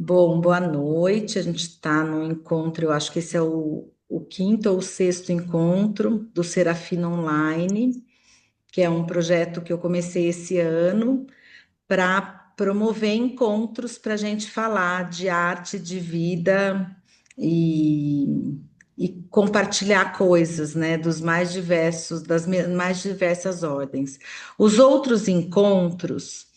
Bom, boa noite. A gente está no encontro, eu acho que esse é o quinto ou o sexto encontro do Serafina Online, que é um projeto que eu comecei esse ano para promover encontros para a gente falar de arte, de vida e compartilhar coisas, né, dos mais diversos, mais diversas ordens. Os outros encontros.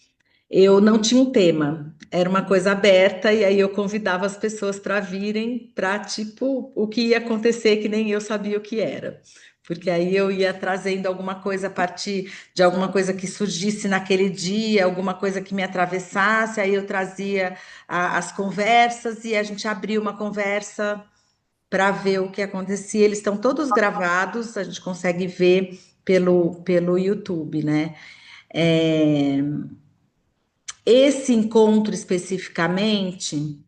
Eu não tinha um tema, era uma coisa aberta, e aí eu convidava as pessoas para virem para, tipo, o que ia acontecer, que nem eu sabia o que era. Porque aí eu ia trazendo alguma coisa a partir de alguma coisa que surgisse naquele dia, alguma coisa que me atravessasse, aí eu trazia as conversas e a gente abria uma conversa para ver o que acontecia. Eles estão todos gravados, a gente consegue ver pelo YouTube, né? É, esse encontro especificamente,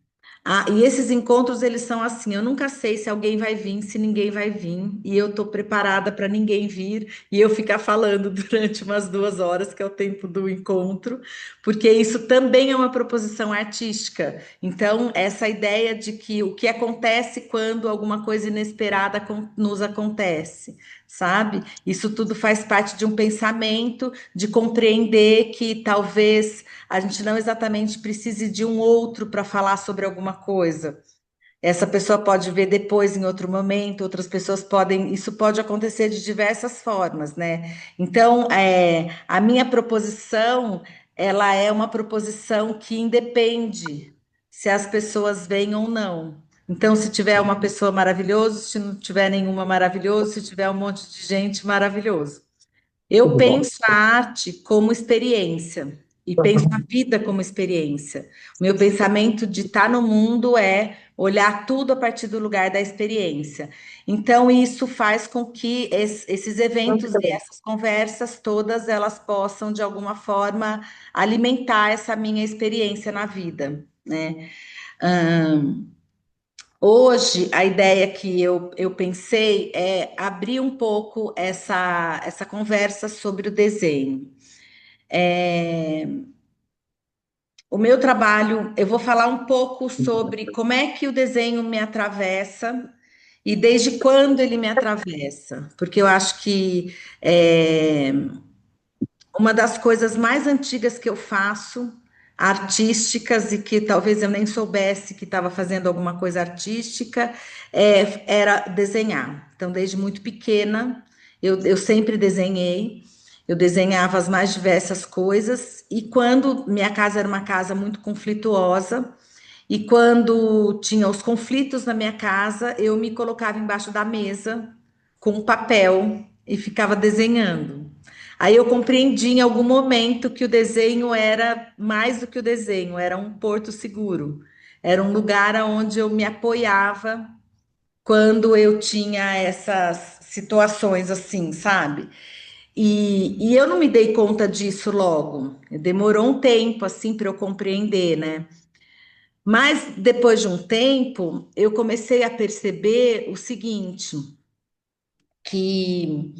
e esses encontros eles são assim, eu nunca sei se alguém vai vir, se ninguém vai vir, e eu estou preparada para ninguém vir e eu ficar falando durante umas 2 horas, que é o tempo do encontro, porque isso também é uma proposição artística. Então, essa ideia de que o que acontece quando alguma coisa inesperada nos acontece, sabe? Isso tudo faz parte de um pensamento, de compreender que talvez a gente não exatamente precise de um outro para falar sobre alguma coisa. Essa pessoa pode ver depois, em outro momento, outras pessoas podem. Isso pode acontecer de diversas formas, né? Então, a minha proposição, ela é uma proposição que independe se as pessoas vêm ou não. Então, se tiver uma pessoa maravilhosa, se não tiver nenhuma maravilhoso, se tiver um monte de gente maravilhoso. Eu Tudo bom? penso a arte como experiência e penso a Aham. vida como experiência. O meu pensamento de estar no mundo é olhar tudo a partir do lugar da experiência. Então, isso faz com que esses eventos e essas conversas todas elas possam, de alguma forma, alimentar essa minha experiência na vida, né? Hoje, a ideia que eu pensei é abrir um pouco essa conversa sobre o desenho. O meu trabalho, eu vou falar um pouco sobre como é que o desenho me atravessa e desde quando ele me atravessa, porque eu acho que uma das coisas mais antigas que eu faço, artísticas, e que talvez eu nem soubesse que estava fazendo alguma coisa artística, era desenhar. Então, desde muito pequena, eu sempre desenhei, eu desenhava as mais diversas coisas, e quando minha casa era uma casa muito conflituosa, e quando tinha os conflitos na minha casa, eu me colocava embaixo da mesa com um papel e ficava desenhando. Aí eu compreendi em algum momento que o desenho era mais do que o desenho, era um porto seguro. Era um lugar onde eu me apoiava quando eu tinha essas situações assim, sabe? E eu não me dei conta disso logo. Demorou um tempo assim para eu compreender, né? Mas depois de um tempo, eu comecei a perceber o seguinte, que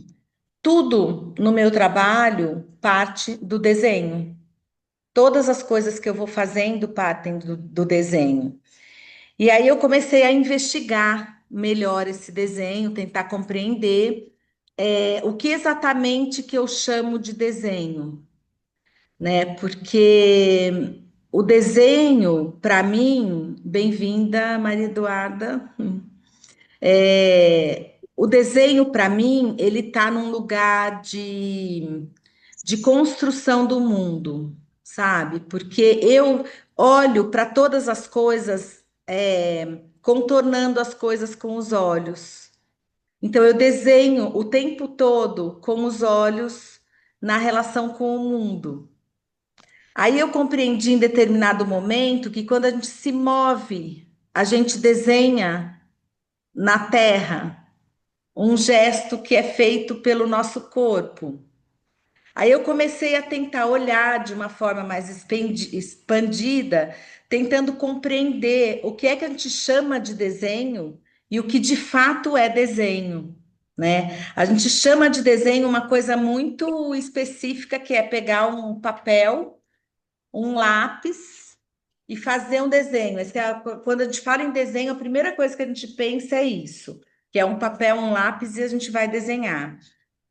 tudo no meu trabalho parte do desenho. Todas as coisas que eu vou fazendo partem do desenho. E aí eu comecei a investigar melhor esse desenho, tentar compreender o que exatamente que eu chamo de desenho, né? Porque o desenho, para mim, bem-vinda, Maria Eduarda. O desenho, para mim, ele está num lugar de construção do mundo, sabe? Porque eu olho para todas as coisas, contornando as coisas com os olhos. Então, eu desenho o tempo todo com os olhos na relação com o mundo. Aí eu compreendi em determinado momento que quando a gente se move, a gente desenha na terra um gesto que é feito pelo nosso corpo. Aí eu comecei a tentar olhar de uma forma mais expandida, tentando compreender o que é que a gente chama de desenho e o que de fato é desenho, né? A gente chama de desenho uma coisa muito específica, que é pegar um papel, um lápis e fazer um desenho. Quando a gente fala em desenho, a primeira coisa que a gente pensa é isso, que é um papel, um lápis e a gente vai desenhar.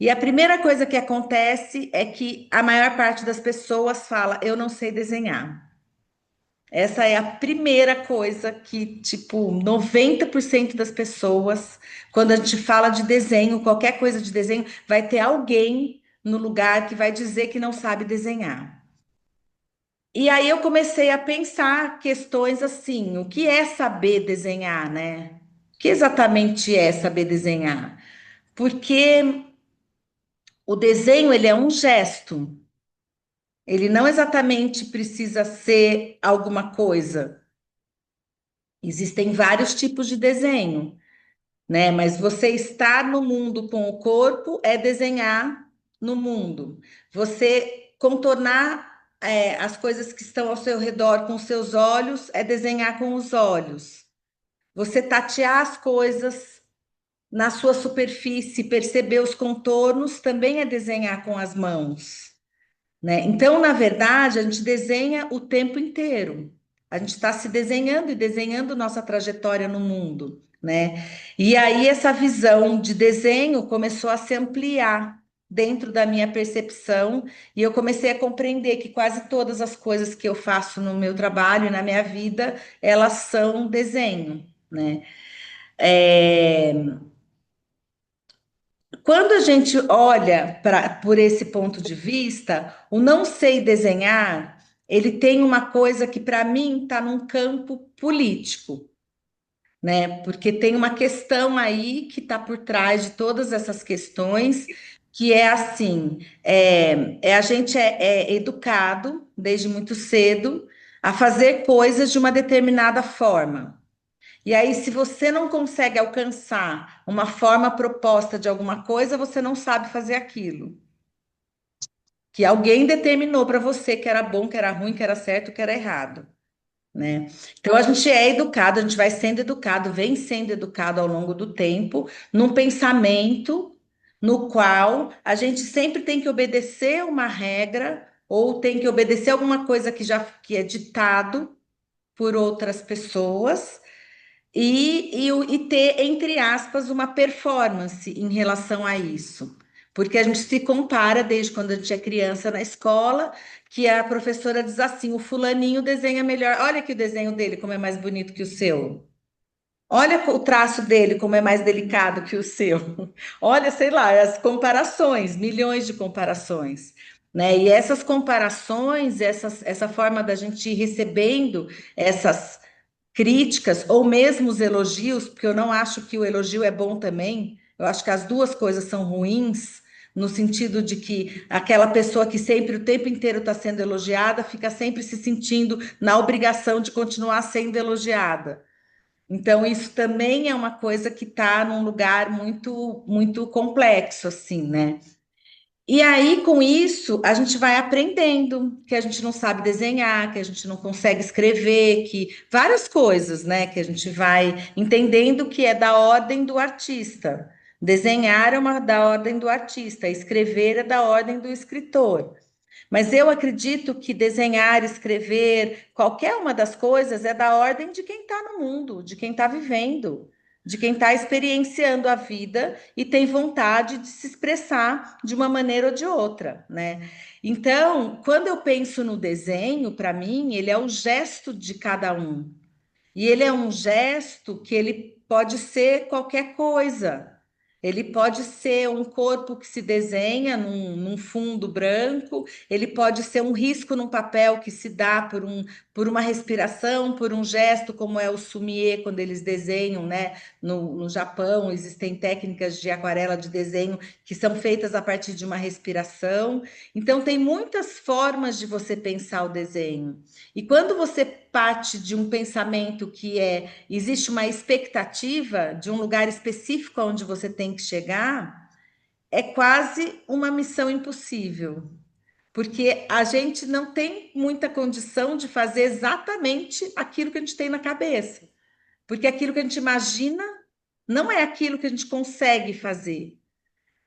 E a primeira coisa que acontece é que a maior parte das pessoas fala, eu não sei desenhar. Essa é a primeira coisa que, tipo, 90% das pessoas, quando a gente fala de desenho, qualquer coisa de desenho, vai ter alguém no lugar que vai dizer que não sabe desenhar. E aí eu comecei a pensar questões assim, o que é saber desenhar, né? O que exatamente é saber desenhar? Porque o desenho, ele é um gesto. Ele não exatamente precisa ser alguma coisa. Existem vários tipos de desenho, né? Mas você estar no mundo com o corpo é desenhar no mundo. Você contornar as coisas que estão ao seu redor com os seus olhos é desenhar com os olhos. Você tatear as coisas na sua superfície, perceber os contornos, também é desenhar com as mãos, né? Então, na verdade, a gente desenha o tempo inteiro. A gente está se desenhando e desenhando nossa trajetória no mundo, né? E aí essa visão de desenho começou a se ampliar dentro da minha percepção e eu comecei a compreender que quase todas as coisas que eu faço no meu trabalho e na minha vida, elas são desenho, né? É, Quando a gente olha por esse ponto de vista, o não sei desenhar, ele tem uma coisa que para mim está num campo político, né? Porque tem uma questão aí que está por trás de todas essas questões, que é assim, a gente é educado desde muito cedo a fazer coisas de uma determinada forma. E aí, se você não consegue alcançar uma forma proposta de alguma coisa, você não sabe fazer aquilo. Que alguém determinou para você que era bom, que era ruim, que era certo, que era errado, né? Então a gente é educado, a gente vai sendo educado, vem sendo educado ao longo do tempo, num pensamento no qual a gente sempre tem que obedecer uma regra ou tem que obedecer alguma coisa que é ditado por outras pessoas e ter, entre aspas, uma performance em relação a isso. Porque a gente se compara desde quando a gente é criança na escola, que a professora diz assim: o fulaninho desenha melhor. Olha que o desenho dele, como é mais bonito que o seu. Olha o traço dele, como é mais delicado que o seu. Olha, sei lá, as comparações, milhões de comparações. Né? E essas comparações, essa forma da gente ir recebendo essas críticas ou mesmo os elogios, porque eu não acho que o elogio é bom também. Eu acho que as duas coisas são ruins, no sentido de que aquela pessoa que sempre, o tempo inteiro está sendo elogiada, fica sempre se sentindo na obrigação de continuar sendo elogiada. Então, isso também é uma coisa que está num lugar muito, muito complexo, assim, né? E aí, com isso, a gente vai aprendendo que a gente não sabe desenhar, que a gente não consegue escrever, que várias coisas, né? Que a gente vai entendendo que é da ordem do artista. Desenhar é uma da ordem do artista, escrever é da ordem do escritor. Mas eu acredito que desenhar, escrever, qualquer uma das coisas é da ordem de quem está no mundo, de quem está vivendo, de quem está experienciando a vida e tem vontade de se expressar de uma maneira ou de outra, né? Então, quando eu penso no desenho, para mim, ele é o gesto de cada um. E ele é um gesto que ele pode ser qualquer coisa. Ele pode ser um corpo que se desenha num fundo branco, ele pode ser um risco num papel que se dá por uma respiração, por um gesto, como é o sumie, quando eles desenham, né? No Japão, existem técnicas de aquarela de desenho que são feitas a partir de uma respiração. Então, tem muitas formas de você pensar o desenho. E quando você parte de um pensamento que existe uma expectativa de um lugar específico onde você tem que chegar, é quase uma missão impossível, porque a gente não tem muita condição de fazer exatamente aquilo que a gente tem na cabeça, porque aquilo que a gente imagina não é aquilo que a gente consegue fazer.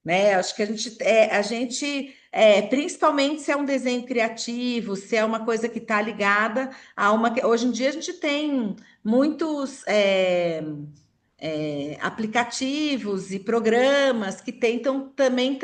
né? Acho que a gente principalmente se é um desenho criativo, se é uma coisa que está ligada a uma. Hoje em dia a gente tem muitos aplicativos e programas que tentam também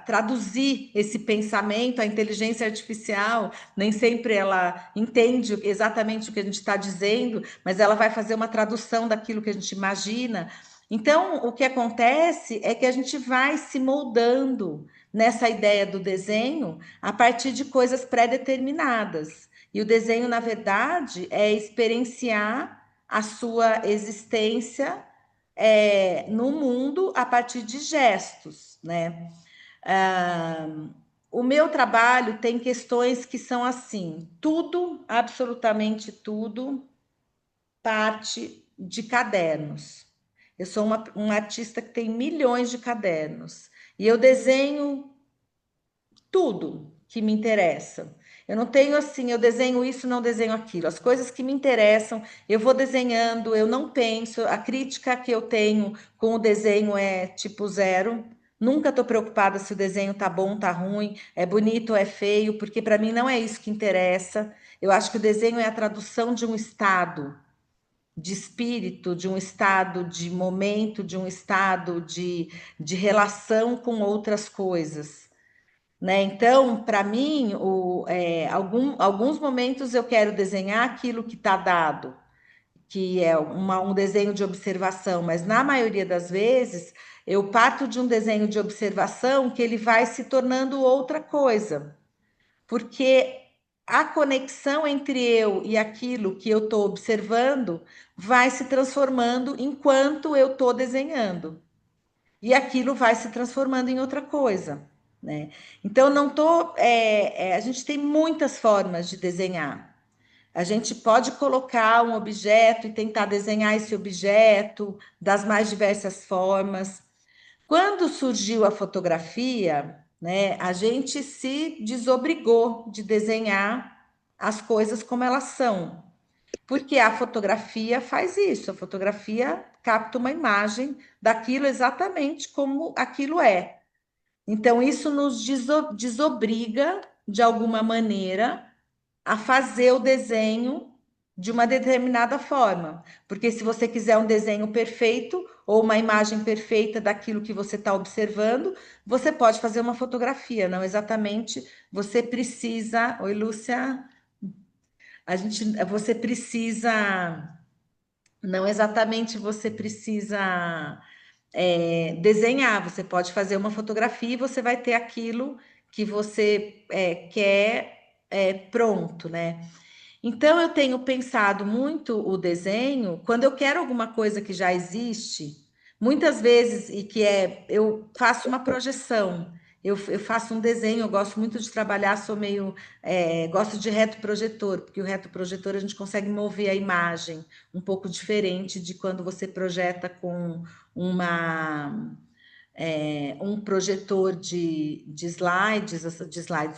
traduzir esse pensamento. A inteligência artificial nem sempre ela entende exatamente o que a gente está dizendo, mas ela vai fazer uma tradução daquilo que a gente imagina. Então, o que acontece é que a gente vai se moldando nessa ideia do desenho a partir de coisas pré-determinadas. E o desenho, na verdade, é experienciar a sua existência no mundo a partir de gestos, né? Ah, o meu trabalho tem questões que são assim: tudo, absolutamente tudo, parte de cadernos. Eu sou um artista que tem milhões de cadernos e eu desenho tudo que me interessa. Eu não tenho assim, eu desenho isso, não desenho aquilo. As coisas que me interessam, eu vou desenhando, eu não penso. A crítica que eu tenho com o desenho é tipo zero. Nunca estou preocupada se o desenho tá bom, tá ruim, é bonito ou é feio, porque para mim não é isso que interessa. Eu acho que o desenho é a tradução de um estado de espírito, de um estado de momento, de um estado de relação com outras coisas, né? Então, para mim, alguns momentos eu quero desenhar aquilo que está dado, que é um desenho de observação, mas na maioria das vezes eu parto de um desenho de observação que ele vai se tornando outra coisa, porque a conexão entre eu e aquilo que eu estou observando vai se transformando enquanto eu estou desenhando e aquilo vai se transformando em outra coisa, né? Então não tô, a gente tem muitas formas de desenhar. A gente pode colocar um objeto e tentar desenhar esse objeto das mais diversas formas. Quando surgiu a fotografia, né, a gente se desobrigou de desenhar as coisas como elas são. Porque a fotografia faz isso, a fotografia capta uma imagem daquilo exatamente como aquilo é. Então, isso nos desobriga, de alguma maneira, a fazer o desenho de uma determinada forma. Porque se você quiser um desenho perfeito ou uma imagem perfeita daquilo que você está observando, você pode fazer uma fotografia, não exatamente. Você precisa. Oi, Lúcia. Você precisa não exatamente você precisa desenhar, você pode fazer uma fotografia e você vai ter aquilo que você quer pronto, né? Então eu tenho pensado muito o desenho quando eu quero alguma coisa que já existe, muitas vezes, e que eu faço uma projeção. Eu faço um desenho, eu gosto muito de trabalhar, sou meio, gosto de reto projetor, porque o reto projetor a gente consegue mover a imagem um pouco diferente de quando você projeta com uma um projetor de slides,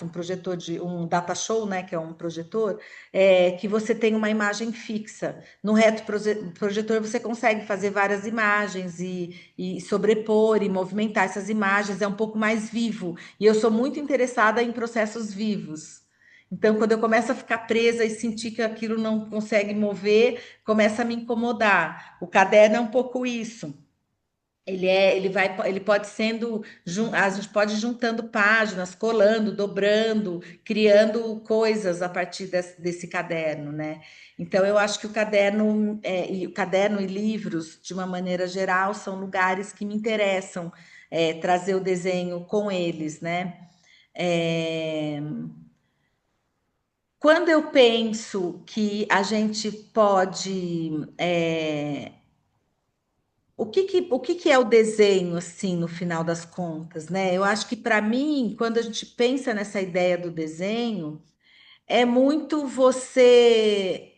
um projetor um data show, né, que é um projetor, que você tem uma imagem fixa. No reto projetor você consegue fazer várias imagens e sobrepor e movimentar essas imagens, é um pouco mais vivo. E eu sou muito interessada em processos vivos. Então, quando eu começo a ficar presa e sentir que aquilo não consegue mover, começa a me incomodar. O caderno é um pouco isso. Ele pode sendo, a gente pode ir juntando páginas, colando, dobrando, criando coisas a partir desse caderno, né? Então eu acho que o caderno e livros, de uma maneira geral, são lugares que me interessam, trazer o desenho com eles, né? É, quando eu penso que a gente pode o que que é o desenho, assim, no final das contas, né? Eu acho que, para mim, quando a gente pensa nessa ideia do desenho, é muito você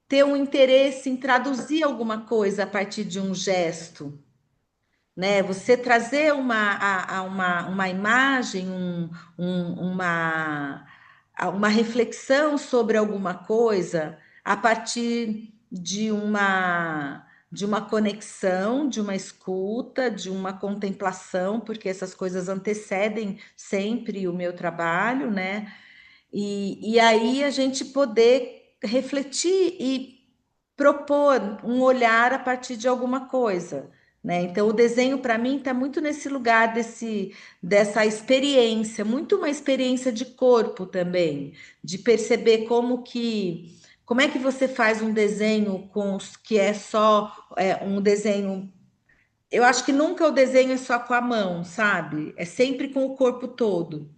ter um interesse em traduzir alguma coisa a partir de um gesto, né? Você trazer uma imagem, uma reflexão sobre alguma coisa a partir de uma conexão, de uma escuta, de uma contemplação, porque essas coisas antecedem sempre o meu trabalho, né? E aí a gente poder refletir e propor um olhar a partir de alguma coisa, né? Então, o desenho para mim está muito nesse lugar dessa experiência, muito uma experiência de corpo também, de perceber como é que você faz um desenho que é só um desenho. Eu acho que nunca o desenho é só com a mão, sabe? É sempre com o corpo todo.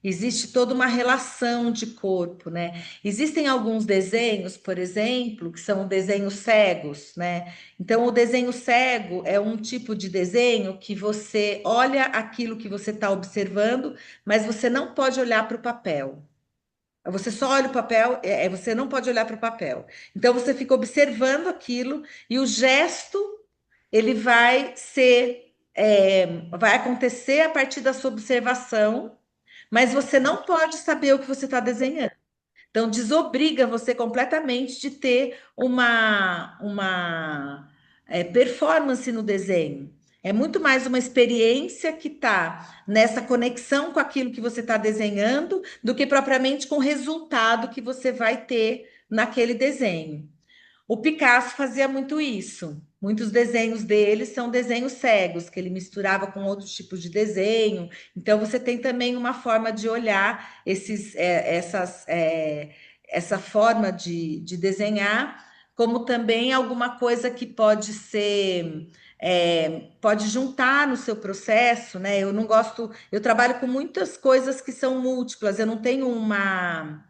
Existe toda uma relação de corpo, né? Existem alguns desenhos, por exemplo, que são desenhos cegos, né? Então, o desenho cego é um tipo de desenho que você olha aquilo que você está observando, mas você não pode olhar para o papel. Você só olha o papel, você não pode olhar para o papel. Então, você fica observando aquilo e o gesto ele vai acontecer a partir da sua observação, mas você não pode saber o que você está desenhando. Então, desobriga você completamente de ter uma performance no desenho. É muito mais uma experiência que está nessa conexão com aquilo que você está desenhando do que propriamente com o resultado que você vai ter naquele desenho. O Picasso fazia muito isso. Muitos desenhos dele são desenhos cegos, que ele misturava com outros tipos de desenho. Então, você tem também uma forma de olhar essa forma de desenhar, como também alguma coisa que pode juntar no seu processo, né? Eu não gosto, eu trabalho com muitas coisas que são múltiplas, eu não tenho uma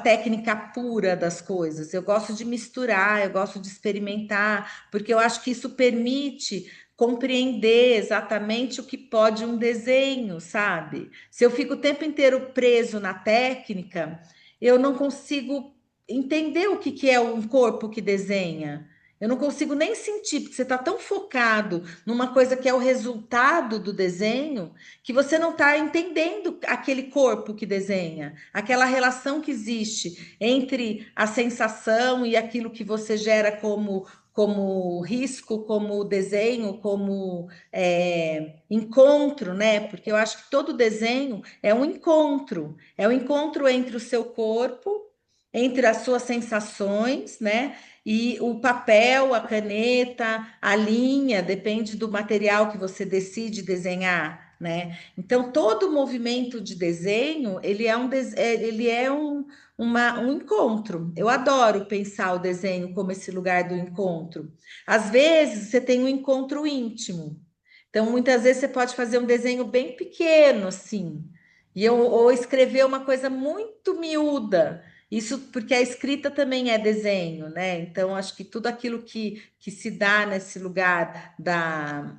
técnica pura das coisas. Eu gosto de misturar, eu gosto de experimentar, porque eu acho que isso permite compreender exatamente o que pode um desenho, sabe? Se eu fico o tempo inteiro preso na técnica, eu não consigo entender o que que é um corpo que desenha. Eu não consigo nem sentir, porque você está tão focado numa coisa que é o resultado do desenho, que você não está entendendo aquele corpo que desenha, aquela relação que existe entre a sensação e aquilo que você gera como risco, como desenho, como encontro, né? Porque eu acho que todo desenho é um encontro entre o seu corpo, entre as suas sensações, né? E o papel, a caneta, a linha, depende do material que você decide desenhar, né? Então, todo movimento de desenho, ele é um encontro. Eu adoro pensar o desenho como esse lugar do encontro. Às vezes, você tem um encontro íntimo. Então, muitas vezes, você pode fazer um desenho bem pequeno, assim, ou escrever uma coisa muito miúda. Isso porque a escrita também é desenho, né? Então, acho que tudo aquilo que se dá nesse lugar da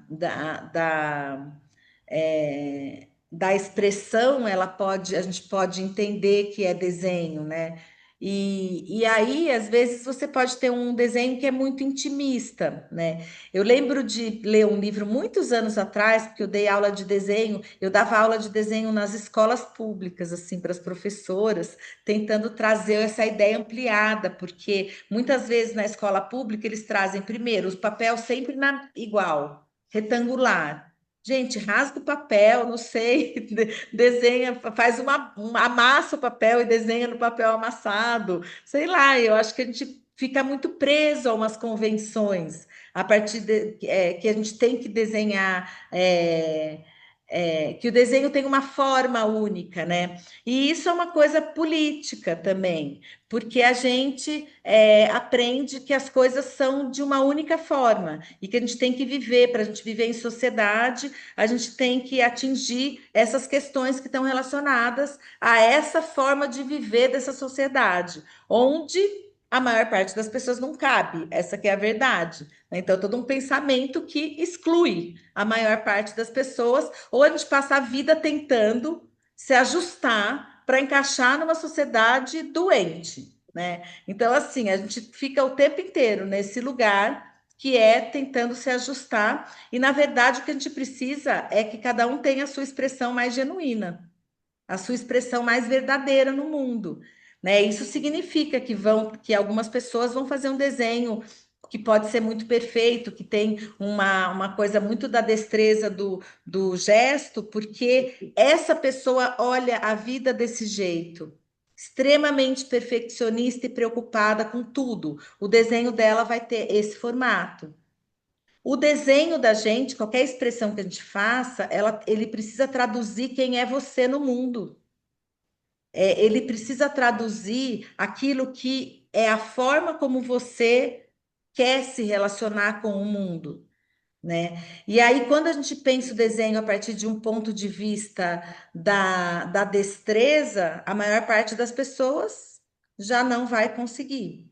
expressão, a gente pode entender que é desenho, né? E aí, às vezes, você pode ter um desenho que é muito intimista, né? Eu lembro de ler um livro muitos anos atrás, porque eu dei aula de desenho, eu dava aula de desenho nas escolas públicas, assim, para as professoras, tentando trazer essa ideia ampliada, porque muitas vezes na escola pública eles trazem primeiro os papel sempre igual, retangular. Gente, rasga o papel, não sei, desenha, amassa o papel e desenha no papel amassado. Sei lá, eu acho que a gente fica muito preso a umas convenções a partir que a gente tem que desenhar, que o desenho tem uma forma única, né? E isso é uma coisa política também, porque a gente aprende que as coisas são de uma única forma e que a gente tem que viver, para a gente viver em sociedade, a gente tem que atingir essas questões que estão relacionadas a essa forma de viver dessa sociedade, onde a maior parte das pessoas não cabe, essa que é a verdade, né? Então, todo um pensamento que exclui a maior parte das pessoas, ou a gente passa a vida tentando se ajustar para encaixar numa sociedade doente, né? Então, assim, a gente fica o tempo inteiro nesse lugar que é tentando se ajustar, e na verdade o que a gente precisa é que cada um tenha a sua expressão mais genuína, a sua expressão mais verdadeira no mundo, né? Isso significa que algumas pessoas vão fazer um desenho que pode ser muito perfeito, que tem uma coisa muito da destreza do gesto, porque essa pessoa olha a vida desse jeito, extremamente perfeccionista e preocupada com tudo. O desenho dela vai ter esse formato. O desenho da gente, qualquer expressão que a gente faça, ele precisa traduzir quem é você no mundo. Ele precisa traduzir aquilo que é a forma como você quer se relacionar com o mundo, né? E aí, quando a gente pensa o desenho a partir de um ponto de vista da destreza, a maior parte das pessoas já não vai conseguir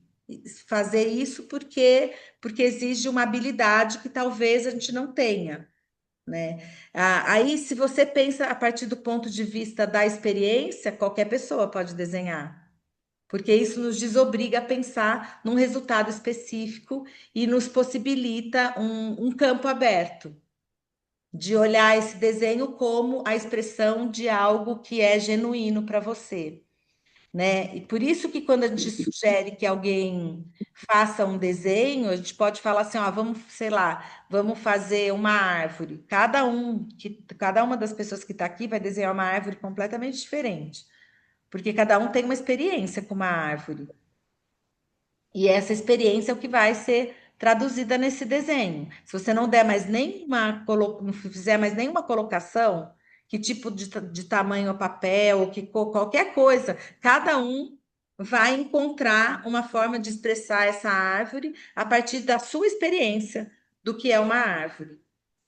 fazer isso porque exige uma habilidade que talvez a gente não tenha, né? Aí, se você pensa a partir do ponto de vista da experiência, qualquer pessoa pode desenhar, porque isso nos desobriga a pensar num resultado específico e nos possibilita um campo aberto de olhar esse desenho como a expressão de algo que é genuíno para você, né? E por isso que quando a gente sugere que alguém faça um desenho, a gente pode falar assim, ó, vamos, sei lá, vamos fazer uma árvore. Cada uma das pessoas que está aqui vai desenhar uma árvore completamente diferente, porque cada um tem uma experiência com uma árvore. E essa experiência é o que vai ser traduzida nesse desenho. Se você não der mais não fizer mais nenhuma colocação, que tipo de tamanho o papel, qualquer coisa, cada um vai encontrar uma forma de expressar essa árvore a partir da sua experiência do que é uma árvore,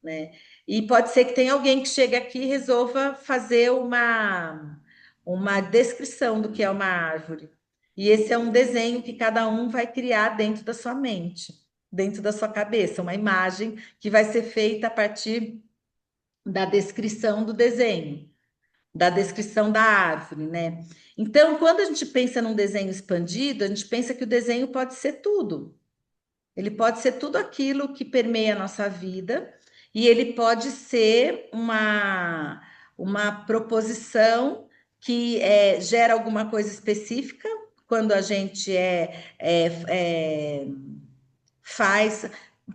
né? E pode ser que tenha alguém que chegue aqui e resolva fazer uma descrição do que é uma árvore. E esse é um desenho que cada um vai criar dentro da sua mente, dentro da sua cabeça, uma imagem que vai ser feita a partir da descrição do desenho, da descrição da árvore, né? Então, quando a gente pensa num desenho expandido, a gente pensa que o desenho pode ser tudo. Ele pode ser tudo aquilo que permeia a nossa vida, e ele pode ser uma proposição que gera alguma coisa específica quando a gente faz,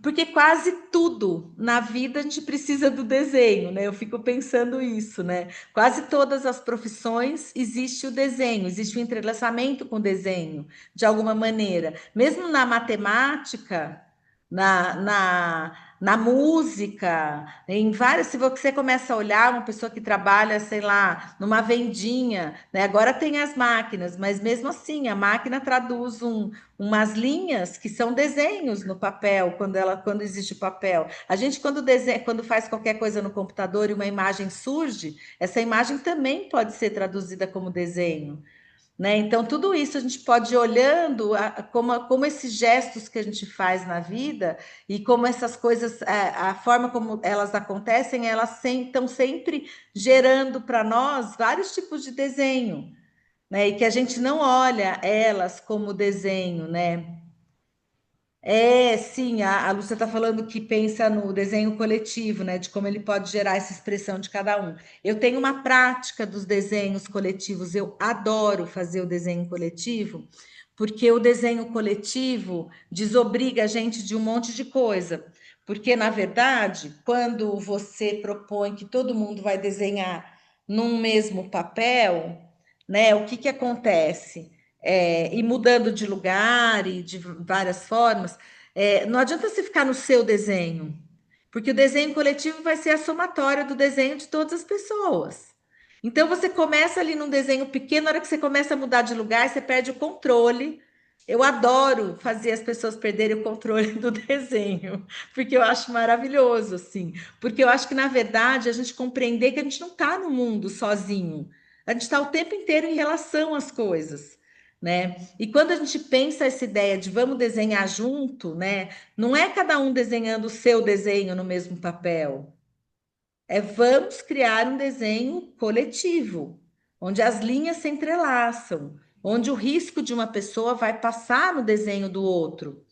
porque quase tudo na vida a gente precisa do desenho, né? Eu fico pensando isso, né? Quase todas as profissões existe o desenho, existe o entrelaçamento com o desenho, de alguma maneira. Mesmo na matemática, na música, em várias, se você começa a olhar uma pessoa que trabalha, sei lá, numa vendinha, né? Agora tem as máquinas, mas mesmo assim, a máquina traduz umas linhas que são desenhos no papel, quando existe papel. A gente, quando faz qualquer coisa no computador e uma imagem surge, essa imagem também pode ser traduzida como desenho, né? Então, tudo isso a gente pode ir olhando como esses gestos que a gente faz na vida e como essas coisas, a forma como elas acontecem, elas estão sempre gerando para nós vários tipos de desenho, né? E que a gente não olha elas como desenho, né? Sim, a Lúcia está falando que pensa no desenho coletivo, né? De como ele pode gerar essa expressão de cada um. Eu tenho uma prática dos desenhos coletivos, eu adoro fazer o desenho coletivo, porque o desenho coletivo desobriga a gente de um monte de coisa. Porque, na verdade, quando você propõe que todo mundo vai desenhar num mesmo papel, né? O que que acontece? E mudando de lugar e de várias formas, não adianta você ficar no seu desenho, porque o desenho coletivo vai ser a somatória do desenho de todas as pessoas. Então você começa ali num desenho pequeno, na hora que você começa a mudar de lugar, você perde o controle. Eu adoro fazer as pessoas perderem o controle do desenho, porque eu acho maravilhoso, assim. Porque eu acho que, na verdade, a gente compreender que a gente não está no mundo sozinho. A gente está o tempo inteiro em relação às coisas, né? E quando a gente pensa essa ideia de vamos desenhar junto, né? Não é cada um desenhando o seu desenho no mesmo papel. É vamos criar um desenho coletivo, onde as linhas se entrelaçam, onde o risco de uma pessoa vai passar no desenho do outro.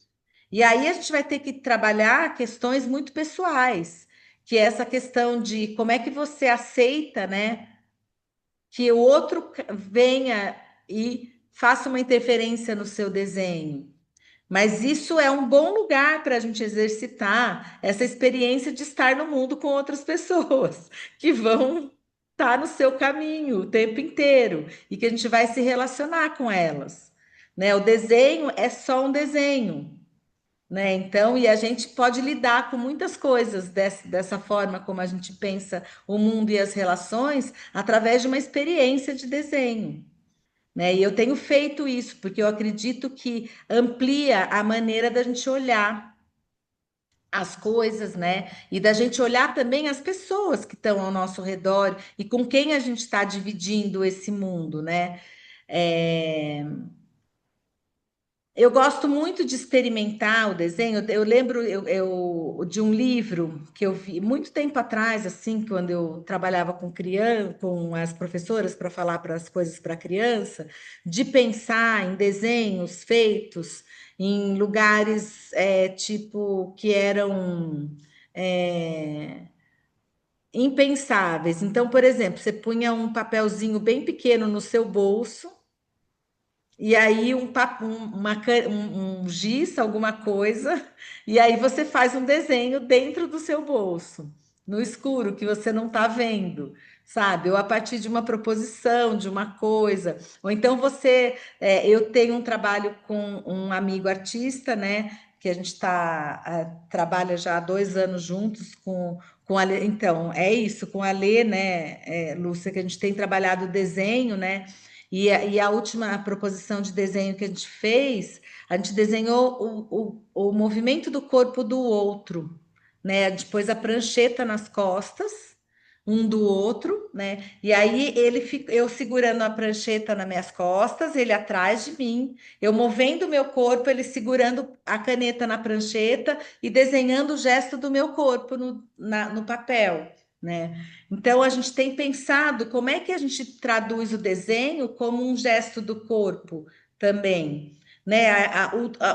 E aí a gente vai ter que trabalhar questões muito pessoais, que é essa questão de como é que você aceita, né? Que o outro venha e faça uma interferência no seu desenho. Mas isso é um bom lugar para a gente exercitar essa experiência de estar no mundo com outras pessoas que vão estar no seu caminho o tempo inteiro e que a gente vai se relacionar com elas, né? O desenho é só um desenho, né? Então, e a gente pode lidar com muitas coisas dessa forma como a gente pensa o mundo e as relações através de uma experiência de desenho, né? E eu tenho feito isso porque eu acredito que amplia a maneira da gente olhar as coisas, né? E da gente olhar também as pessoas que estão ao nosso redor e com quem a gente está dividindo esse mundo, né? É, eu gosto muito de experimentar o desenho. Eu lembro de um livro que eu vi muito tempo atrás, assim, quando eu trabalhava com criança, com as professoras para falar para as coisas para criança, de pensar em desenhos feitos em lugares tipo que eram é, impensáveis. Então, por exemplo, você punha um papelzinho bem pequeno no seu bolso e aí um giz, alguma coisa, e aí você faz um desenho dentro do seu bolso, no escuro, que você não está vendo, sabe? Ou a partir de uma proposição, de uma coisa. Ou então eu tenho um trabalho com um amigo artista, né? Que a gente trabalha já há 2 anos juntos com a Lê. Então, é isso, com a Lê, né, Lúcia, que a gente tem trabalhado o desenho, né? E a última proposição de desenho que a gente fez, a gente desenhou o movimento do corpo do outro, né? Depois a prancheta nas costas, um do outro, né? E aí eu segurando a prancheta nas minhas costas, ele atrás de mim, eu movendo o meu corpo, ele segurando a caneta na prancheta e desenhando o gesto do meu corpo no papel, né? Então, a gente tem pensado como é que a gente traduz o desenho como um gesto do corpo também, né?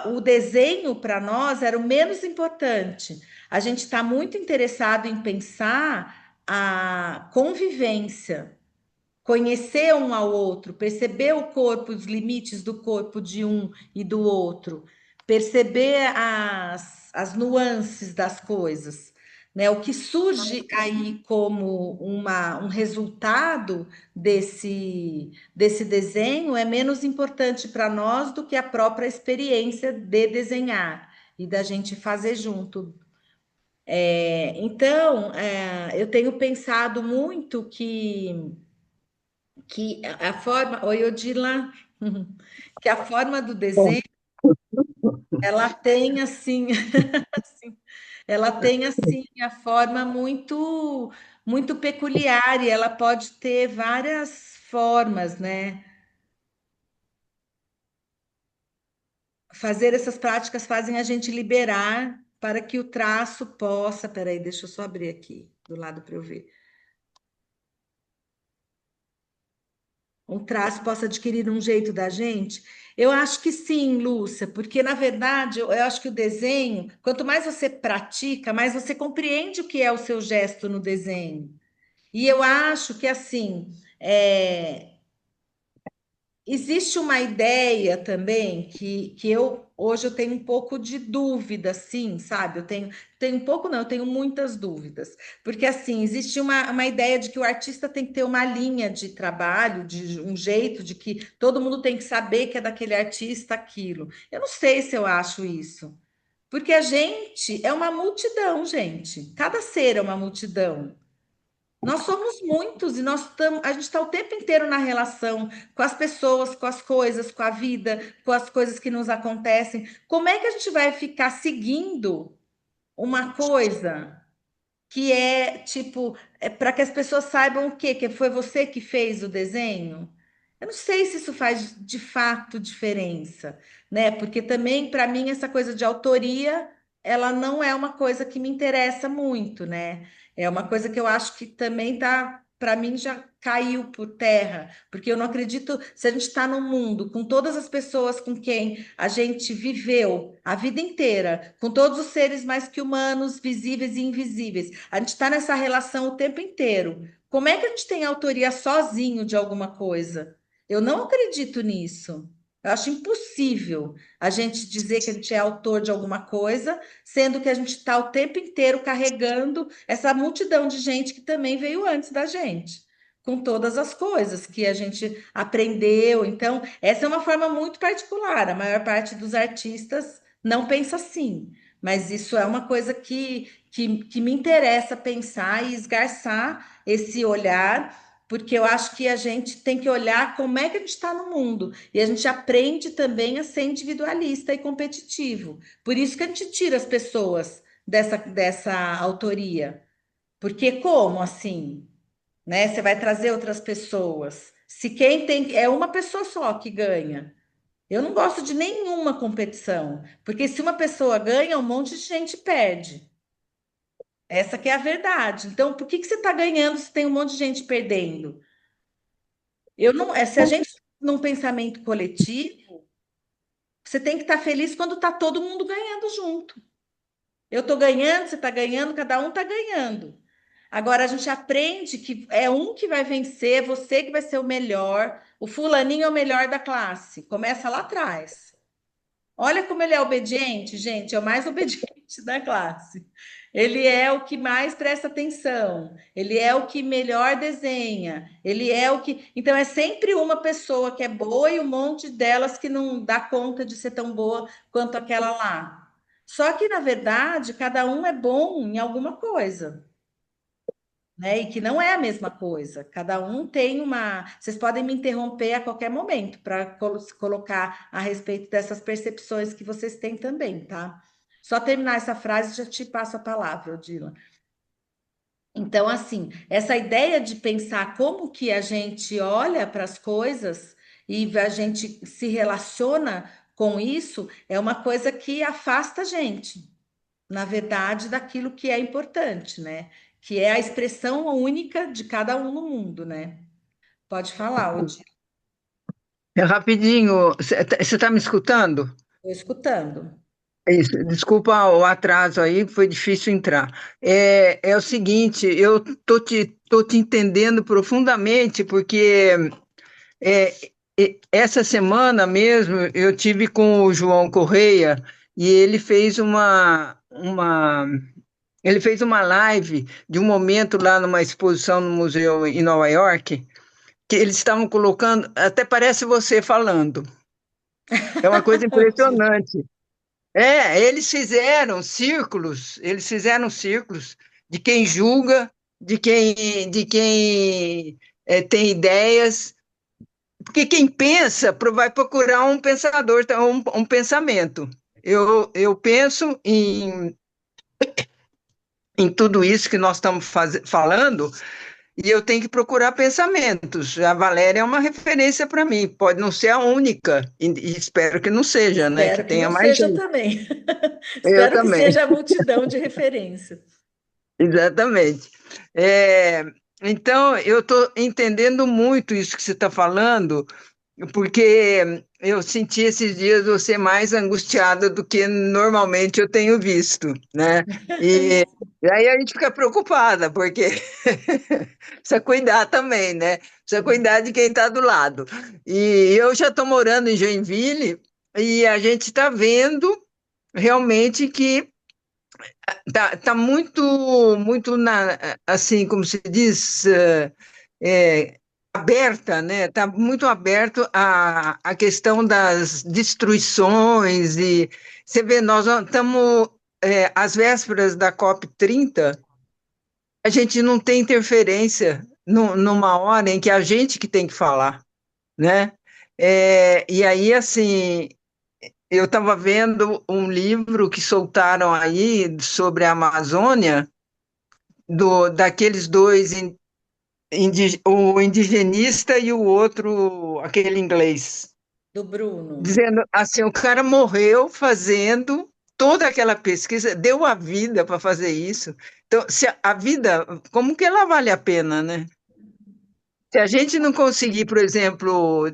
O desenho para nós era o menos importante. A gente está muito interessado em pensar a convivência, conhecer um ao outro, perceber o corpo, os limites do corpo de um e do outro, perceber as nuances das coisas, né? O que surge aí como um resultado desse desenho é menos importante para nós do que a própria experiência de desenhar e da gente fazer junto. Então, eu tenho pensado muito que a forma, oi, Odila, que a forma do Bom, desenho, ela tem assim, assim, ela tem assim a forma muito peculiar e ela pode ter várias formas, né? Fazer essas práticas fazem a gente liberar para que o traço possa, peraí, deixa eu só abrir aqui do lado para eu ver. Um traço possa adquirir um jeito da gente? Eu acho que sim, Lúcia, porque na verdade eu acho que o desenho, quanto mais você pratica, mais você compreende o que é o seu gesto no desenho. E eu acho que assim, existe uma ideia também que hoje eu tenho um pouco de dúvida, sim, sabe? Tenho um pouco, não, eu tenho muitas dúvidas. Porque assim, existe uma ideia de que o artista tem que ter uma linha de trabalho, de um jeito, de que todo mundo tem que saber que é daquele artista aquilo. Eu não sei se eu acho isso. Porque a gente é uma multidão, gente. Cada ser é uma multidão. Nós somos muitos e a gente está o tempo inteiro na relação com as pessoas, com as coisas, com a vida, com as coisas que nos acontecem. Como é que a gente vai ficar seguindo uma coisa que é tipo, para que as pessoas saibam o quê? Que foi você que fez o desenho? Eu não sei se isso faz de fato diferença, né? Porque também, para mim, essa coisa de autoria, ela não é uma coisa que me interessa muito, né? É uma coisa que eu acho que também tá, para mim, já caiu por terra, porque eu não acredito, se a gente está no mundo com todas as pessoas com quem a gente viveu a vida inteira, com todos os seres mais que humanos, visíveis e invisíveis, a gente está nessa relação o tempo inteiro. Como é que a gente tem autoria sozinho de alguma coisa? Eu não acredito nisso. Eu acho impossível a gente dizer que a gente é autor de alguma coisa, sendo que a gente está o tempo inteiro carregando essa multidão de gente que também veio antes da gente, com todas as coisas que a gente aprendeu. Então, essa é uma forma muito particular. A maior parte dos artistas não pensa assim, mas isso é uma coisa que me interessa pensar e esgarçar esse olhar. Porque eu acho que a gente tem que olhar como é que a gente está no mundo. E a gente aprende também a ser individualista e competitivo. Por isso que a gente tira as pessoas dessa autoria. Porque como assim? Né? Você vai trazer outras pessoas. Se quem tem é uma pessoa só que ganha. Eu não gosto de nenhuma competição, porque se uma pessoa ganha, um monte de gente perde. Essa que é a verdade. Então, por que que você está ganhando se tem um monte de gente perdendo? Eu não, se a gente num pensamento coletivo, você tem que estar feliz quando está todo mundo ganhando junto. Eu estou ganhando, você está ganhando, cada um está ganhando. Agora a gente aprende que é um que vai vencer, você que vai ser o melhor, o fulaninho é o melhor da classe. Começa lá atrás. Olha como ele é obediente, gente, é o mais obediente da classe. Ele é o que mais presta atenção, ele é o que melhor desenha, ele é o que. Então, é sempre uma pessoa que é boa e um monte delas que não dá conta de ser tão boa quanto aquela lá. Só que, na verdade, cada um é bom em alguma coisa, né? E que não é a mesma coisa. Cada um tem uma. Vocês podem me interromper a qualquer momento para colocar a respeito dessas percepções que vocês têm também, tá? Só terminar essa frase já te passo a palavra, Odila. Então, assim, essa ideia de pensar como que a gente olha para as coisas e a gente se relaciona com isso é uma coisa que afasta a gente, na verdade, daquilo que é importante, né? Que é a expressão única de cada um no mundo, né? Pode falar, Odile. É rapidinho, você está me escutando? Estou escutando. É isso, desculpa o atraso aí, foi difícil entrar. É o seguinte, eu tô te entendendo profundamente, porque é, essa semana mesmo eu tive com o João Correia e ele fez uma live de um momento lá numa exposição no museu em Nova York, que eles estavam colocando, até parece você falando. É uma coisa Odile. impressionante. Eles fizeram círculos de quem julga, de quem tem ideias, porque quem pensa vai procurar um pensador, um pensamento. Eu penso em tudo isso que nós estamos falando, e eu tenho que procurar pensamentos. A Valéria é uma referência para mim, pode não ser a única, e espero que não seja, né? Que Espero que tenha não mais seja gente. também. Eu Espero que também. seja a multidão de referência. Exatamente. É, então, eu estou entendendo muito isso que você está falando, porque eu senti esses dias você mais angustiada do que normalmente eu tenho visto, né? E, e aí a gente fica preocupada, porque precisa cuidar também, né? Precisa cuidar de quem está do lado. E eu já estou morando em Joinville e a gente está vendo realmente que tá muito assim, como se diz, aberta, né? Tá muito aberto a questão das destruições e você vê, nós estamos às vésperas da COP30, a gente não tem interferência numa hora em que a gente que tem que falar, né? E aí, assim, eu estava vendo um livro que soltaram aí sobre a Amazônia, daqueles dois, o indigenista e o outro, aquele inglês, Do Bruno. dizendo assim, o cara morreu fazendo toda aquela pesquisa, deu a vida para fazer isso. Então, se a vida, como que ela vale a pena, né? Se a gente não conseguir, por exemplo,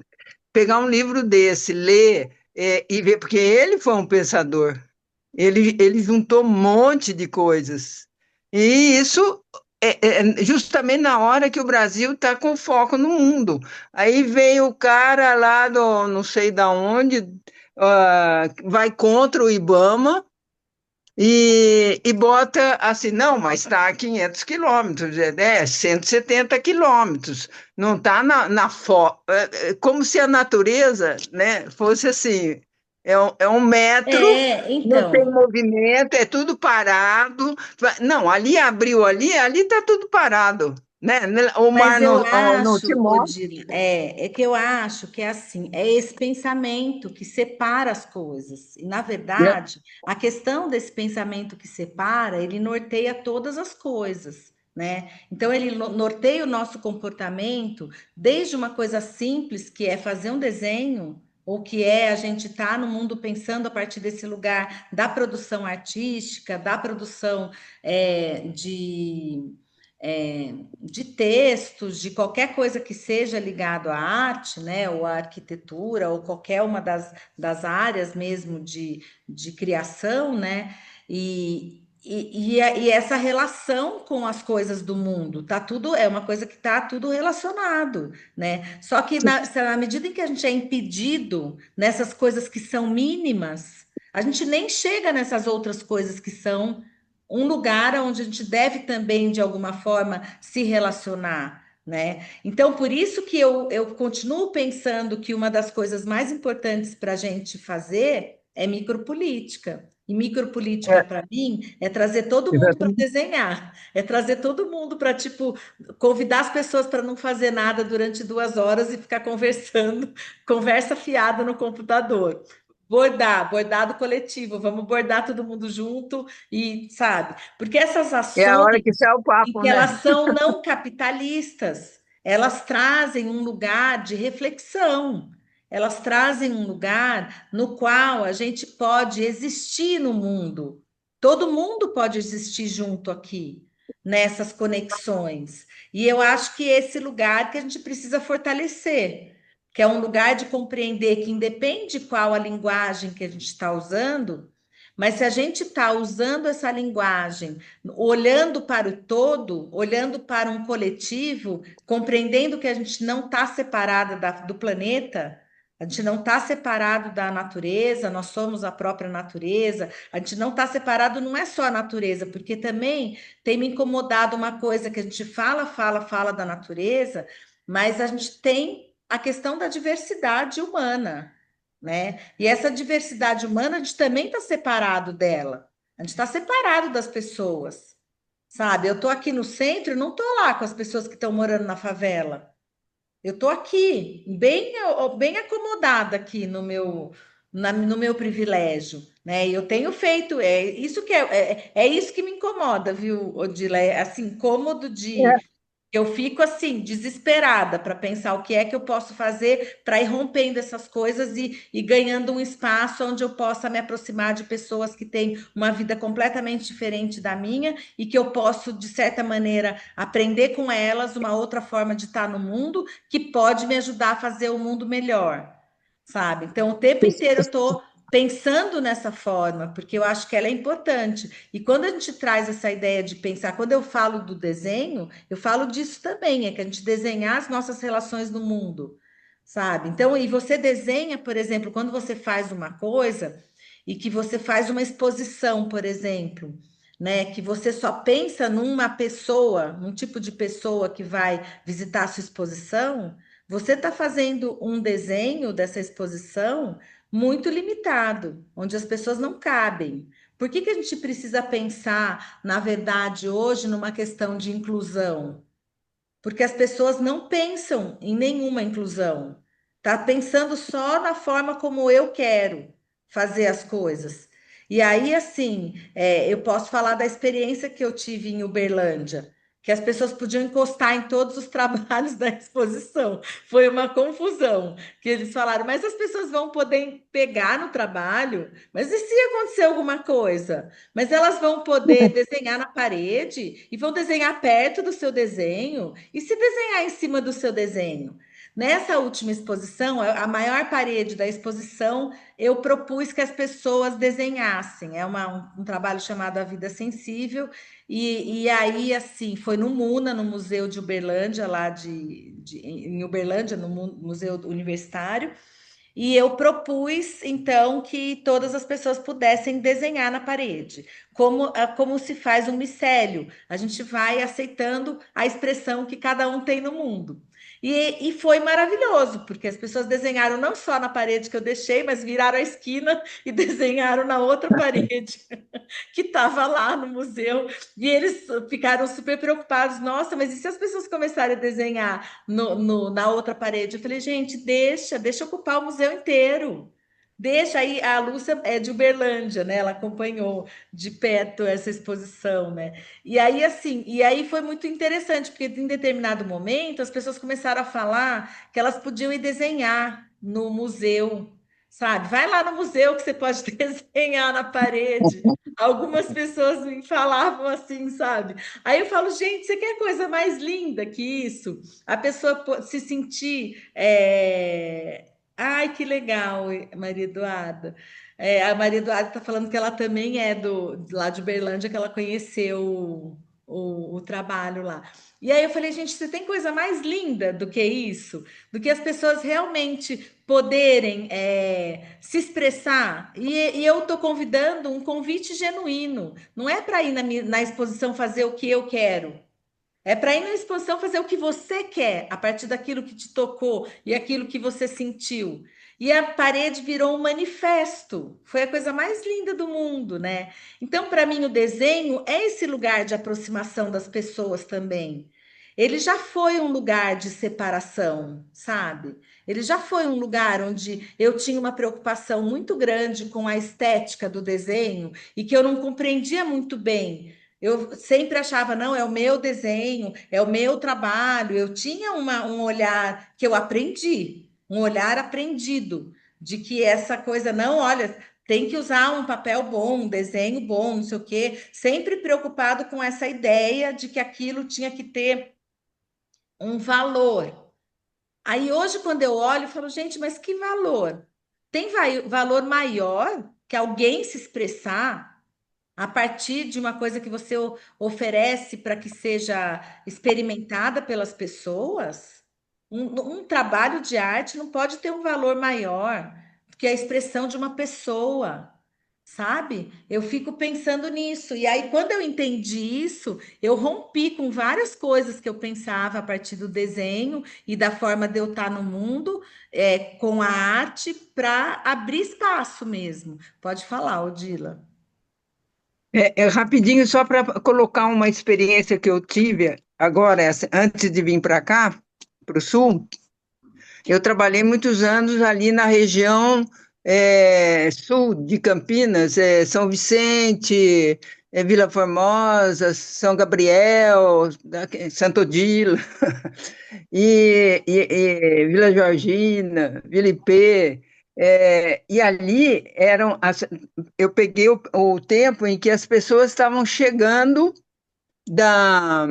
pegar um livro desse, ler, e ver, porque ele foi um pensador. Ele juntou um monte de coisas. E isso justamente na hora que o Brasil está com foco no mundo. Aí veio o cara lá do não sei da onde, vai contra o IBAMA e bota assim, não, mas está a 500 quilômetros, 170 quilômetros, não está como se a natureza, né, fosse assim, é um metro, não tem Então. movimento, é tudo parado. Não, ali abriu ali está tudo parado, né? O mar Mas eu não te acho, mostra. Odile, é que eu acho que é assim, é esse pensamento que separa as coisas. E, na verdade, a questão desse pensamento que separa, ele norteia todas as coisas, né? Então, ele norteia o nosso comportamento desde uma coisa simples, que é fazer um desenho, ou que é a gente estar no mundo pensando a partir desse lugar da produção artística, da produção de textos, de qualquer coisa que seja ligado à arte, né, ou à arquitetura, ou qualquer uma das áreas mesmo de criação, né, e essa relação com as coisas do mundo, tá tudo, é uma coisa que tá tudo relacionado, né? Só que na medida em que a gente é impedido nessas coisas que são mínimas, a gente nem chega nessas outras coisas que são um lugar onde a gente deve também, de alguma forma, se relacionar, né? Então, por isso que eu continuo pensando que uma das coisas mais importantes para a gente fazer é micropolítica. E micropolítica, É, para mim, é trazer todo mundo para exatamente. desenhar, é trazer todo mundo para, tipo, convidar as pessoas para não fazer nada durante 2 horas e ficar conversando, conversa fiada no computador. Bordar, bordado coletivo, vamos bordar todo mundo junto e, sabe? Porque essas É a ações, hora que sai o em papo, que né? elas são não capitalistas, elas trazem um lugar de reflexão, elas trazem um lugar no qual a gente pode existir no mundo. Todo mundo pode existir junto aqui, nessas conexões. E eu acho que esse lugar que a gente precisa fortalecer, que é um lugar de compreender que independe qual a linguagem que a gente está usando, mas se a gente está usando essa linguagem, olhando para o todo, olhando para um coletivo, compreendendo que a gente não está separada do planeta, a gente não está separado da natureza, nós somos a própria natureza, a gente não está separado, não é só a natureza, porque também tem me incomodado uma coisa que a gente fala da natureza, mas a gente tem a questão da diversidade humana, né? E essa diversidade humana, a gente também está separado dela. A gente está separado das pessoas, sabe? Eu estou aqui no centro, não estou lá com as pessoas que estão morando na favela. Eu estou aqui, bem acomodada aqui no meu privilégio, né? E eu tenho feito, é isso que me incomoda, viu, Odile? Assim, incômodo de eu fico assim, desesperada para pensar o que é que eu posso fazer para ir rompendo essas coisas e ganhando um espaço onde eu possa me aproximar de pessoas que têm uma vida completamente diferente da minha e que eu posso, de certa maneira, aprender com elas uma outra forma de estar no mundo que pode me ajudar a fazer o mundo melhor, sabe? Então, o tempo inteiro eu estou pensando nessa forma, porque eu acho que ela é importante. E quando a gente traz essa ideia de pensar, quando eu falo do desenho, eu falo disso também, é que a gente desenhar as nossas relações no mundo, sabe? Então, e você desenha, por exemplo, quando você faz uma coisa e que você faz uma exposição, por exemplo, né, que você só pensa numa pessoa, num tipo de pessoa que vai visitar a sua exposição, você está fazendo um desenho dessa exposição muito limitado, onde as pessoas não cabem. Por que que a gente precisa pensar, na verdade, hoje, numa questão de inclusão? Porque as pessoas não pensam em nenhuma inclusão. Tá pensando só na forma como eu quero fazer as coisas. E aí, assim, eu posso falar da experiência que eu tive em Uberlândia, que as pessoas podiam encostar em todos os trabalhos da exposição. Foi uma confusão, que eles falaram, mas as pessoas vão poder pegar no trabalho, mas e se acontecer alguma coisa? Mas elas vão poder desenhar na parede e vão desenhar perto do seu desenho e se desenhar em cima do seu desenho. Nessa última exposição, a maior parede da exposição, eu propus que as pessoas desenhassem. É um trabalho chamado A Vida Sensível, e aí, assim, foi no MUNA, no Museu de Uberlândia, em Uberlândia, no Museu Universitário, e eu propus, então, que todas as pessoas pudessem desenhar na parede, como se faz um micélio. A gente vai aceitando a expressão que cada um tem no mundo. E foi maravilhoso, porque as pessoas desenharam não só na parede que eu deixei, mas viraram a esquina e desenharam na outra parede que estava lá no museu. E eles ficaram super preocupados. Nossa, mas e se as pessoas começarem a desenhar na outra parede? Eu falei, gente, deixa ocupar o museu inteiro. Deixa aí, a Lúcia é de Uberlândia, né? Ela acompanhou de perto essa exposição, né? E aí, assim, e aí foi muito interessante, porque em determinado momento as pessoas começaram a falar que elas podiam ir desenhar no museu, sabe? Vai lá no museu que você pode desenhar na parede. Algumas pessoas me falavam assim, sabe? Aí eu falo, gente, você quer coisa mais linda que isso? A pessoa se sentir. Ai, que legal, Maria Eduarda. A Maria Eduarda está falando que ela também é lá de Uberlândia, que ela conheceu o trabalho lá. E aí eu falei, gente, você tem coisa mais linda do que isso? Do que as pessoas realmente poderem se expressar. E eu estou convidando um convite genuíno. Não é para ir na exposição fazer o que eu quero. É para ir na exposição fazer o que você quer, a partir daquilo que te tocou e aquilo que você sentiu. E a parede virou um manifesto. Foi a coisa mais linda do mundo, né? Então, para mim, o desenho é esse lugar de aproximação das pessoas também. Ele já foi um lugar de separação, sabe? Ele já foi um lugar onde eu tinha uma preocupação muito grande com a estética do desenho e que eu não compreendia muito bem. Eu sempre achava, não, é o meu desenho, é o meu trabalho. Eu tinha um olhar que eu aprendi, um olhar aprendido, de que essa coisa, não, olha, tem que usar um papel bom, um desenho bom, não sei o quê, sempre preocupado com essa ideia de que aquilo tinha que ter um valor. Aí hoje, quando eu olho, eu falo, gente, mas que valor? Tem valor maior que alguém se expressar a partir de uma coisa que você oferece para que seja experimentada pelas pessoas? Um trabalho de arte não pode ter um valor maior do que a expressão de uma pessoa, sabe? Eu fico pensando nisso. E aí, quando eu entendi isso, eu rompi com várias coisas que eu pensava a partir do desenho e da forma de eu estar no mundo, com a arte, para abrir espaço mesmo. Pode falar, Odila. Rapidinho, só para colocar uma experiência que eu tive agora, antes de vir para cá, para o Sul. Eu trabalhei muitos anos ali na região sul de Campinas, São Vicente, Vila Formosa, São Gabriel, Santo Odilo, e Vila Georgina, Vila Ipê. E ali eu peguei o tempo em que as pessoas estavam chegando da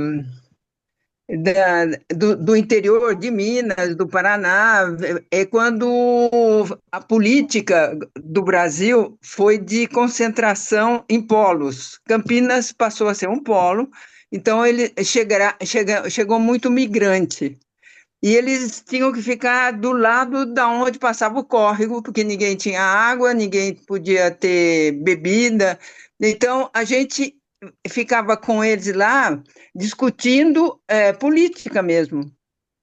do interior de Minas, do Paraná, é quando a política do Brasil foi de concentração em polos. Campinas passou a ser um polo, então chegou muito migrante. E eles tinham que ficar do lado da onde passava o córrego, porque ninguém tinha água, ninguém podia ter bebida. Então, a gente ficava com eles lá discutindo política mesmo,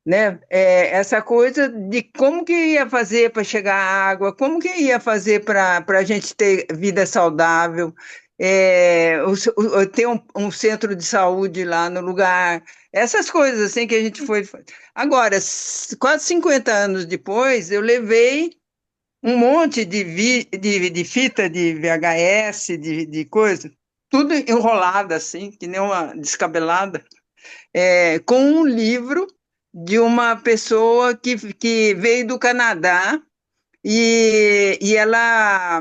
né? Essa coisa de como que ia fazer para chegar à água, como que ia fazer para a gente ter vida saudável, ter um centro de saúde lá no lugar, essas coisas assim que a gente foi. Agora, quase 50 anos depois, eu levei um monte de fita de VHS, de coisa, tudo enrolado assim, que nem uma descabelada, com um livro de uma pessoa que veio do Canadá e ela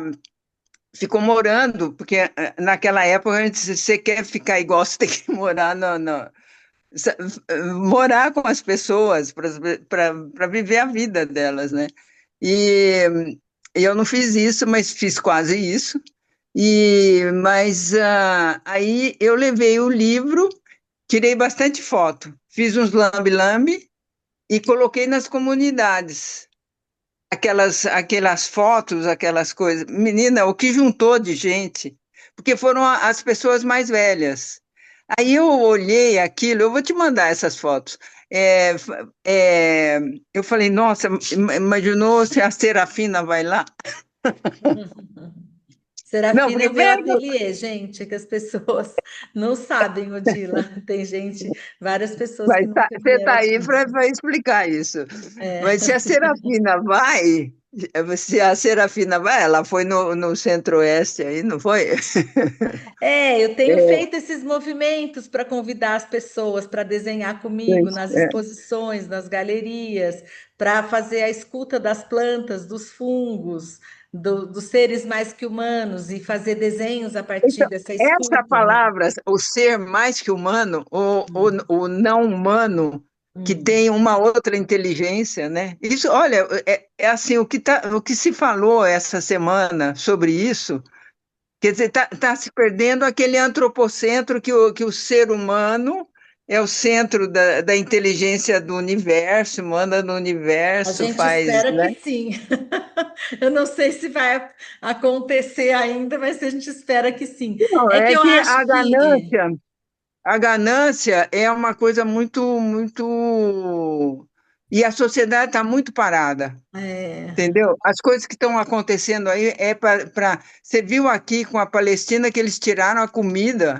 ficou morando, porque naquela época, se você quer ficar igual, você tem que morar sa- morar com as pessoas para viver a vida delas, né? E eu não fiz isso, mas fiz quase isso. Mas aí eu levei o livro, tirei bastante foto, fiz uns lambe-lambe e coloquei nas comunidades. Aquelas fotos, aquelas coisas. Menina, o que juntou de gente? Porque foram as pessoas mais velhas. Aí eu olhei aquilo, eu vou te mandar essas fotos. É, é, eu falei, nossa, imaginou se a Serafina vai lá? Não, Serafina porque é meu pega, ateliê, gente, é que as pessoas não sabem, Odila. Tem gente, várias pessoas que mas nunca você está vieram aí aqui. para explicar isso. É. Mas se a Serafina vai, se a Serafina vai, ela foi no Centro-Oeste aí, não foi? É, eu tenho É, feito esses movimentos para convidar as pessoas para desenhar comigo nas é. exposições, nas galerias, para fazer a escuta das plantas, dos fungos, dos seres mais que humanos e fazer desenhos a partir Então, dessa essa escuta, né? palavra, o ser mais que humano, o não humano, que Hum. tem uma outra inteligência, né? Isso, olha, é assim, o que se falou essa semana sobre isso, quer dizer, tá se perdendo aquele antropocentro que o ser humano é o centro da inteligência do universo, manda no A universo, gente faz, espera né? que sim. Eu não sei se vai acontecer ainda, mas a gente espera que sim. Não, É que é eu que acho que a ganância é uma coisa muito, muito. E a sociedade está muito parada, entendeu? As coisas que estão acontecendo aí é para. Você viu aqui com a Palestina que eles tiraram a comida,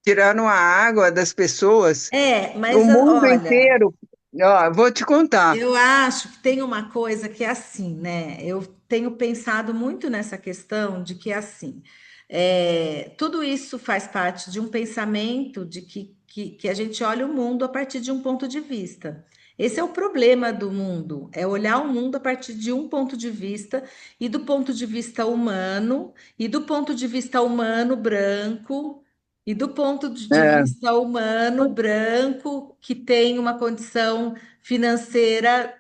tiraram a água das pessoas, o mas mundo olha, inteiro. Ó, vou te contar. eu acho que tem uma coisa que é assim, né? Eu tenho pensado muito nessa questão de que é assim, tudo isso faz parte de um pensamento de que a gente olha o mundo a partir de um ponto de vista. Esse é o problema do mundo, é olhar o mundo a partir de um ponto de vista e do ponto de vista humano, e do ponto de vista humano branco, e do ponto de É, vista humano branco que tem uma condição financeira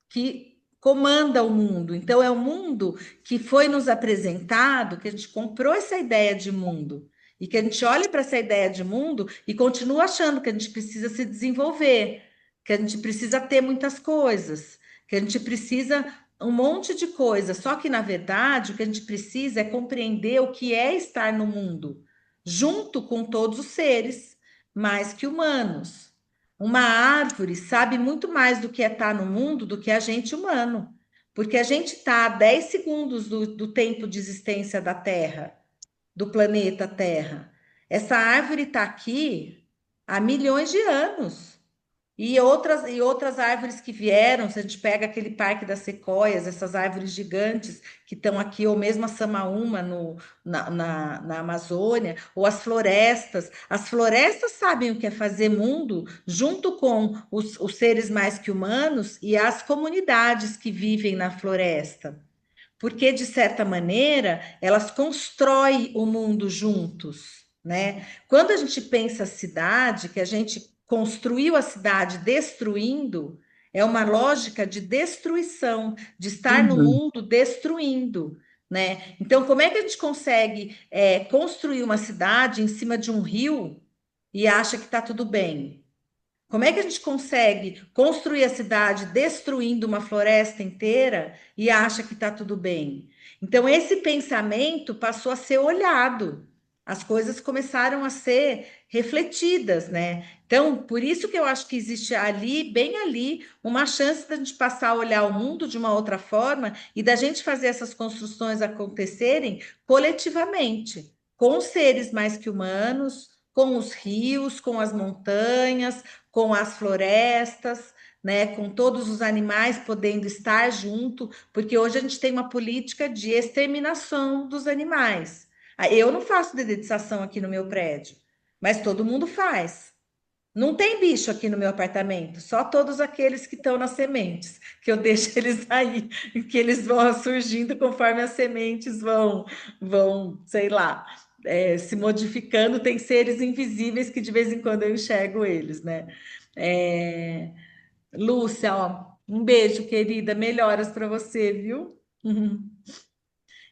que comanda o mundo. Então, é o mundo que foi nos apresentado, que a gente comprou essa ideia de mundo. E que a gente olha para essa ideia de mundo e continua achando que a gente precisa se desenvolver, que a gente precisa ter muitas coisas, que a gente precisa um monte de coisa. Só que, na verdade, o que a gente precisa é compreender o que é estar no mundo, junto com todos os seres, mais que humanos. Uma árvore sabe muito mais do que é estar no mundo do que a gente humano, porque a gente está a 10 segundos do tempo de existência da Terra, do planeta Terra. Essa árvore está aqui há milhões de anos. E outras árvores que vieram, se a gente pega aquele Parque das Sequoias, essas árvores gigantes que estão aqui, ou mesmo a Samaúma na Amazônia, ou as florestas sabem o que é fazer mundo junto com os seres mais que humanos e as comunidades que vivem na floresta. Porque, de certa maneira, elas constroem o mundo juntos, né? Quando a gente pensa a cidade, que a gente construiu a cidade destruindo, é uma lógica de destruição, de estar no uhum. mundo destruindo, né? Então, como é que a gente consegue construir uma cidade em cima de um rio e acha que está tudo bem? Como é que a gente consegue construir a cidade destruindo uma floresta inteira e acha que está tudo bem? Então, esse pensamento passou a ser olhado, as coisas começaram a ser refletidas, né? Então, por isso que eu acho que existe ali, bem ali, uma chance da gente passar a olhar o mundo de uma outra forma e da gente fazer essas construções acontecerem coletivamente, com os seres mais que humanos, com os rios, com as montanhas, com as florestas, né, com todos os animais podendo estar junto, porque hoje a gente tem uma política de exterminação dos animais. Eu não faço dedetização aqui no meu prédio, mas todo mundo faz. Não tem bicho aqui no meu apartamento, só todos aqueles que estão nas sementes, que eu deixo eles aí, que eles vão surgindo conforme as sementes vão, sei lá. se modificando, tem seres invisíveis que de vez em quando eu enxergo eles, né? É, Lúcia, ó, um beijo, querida, melhoras para você, viu?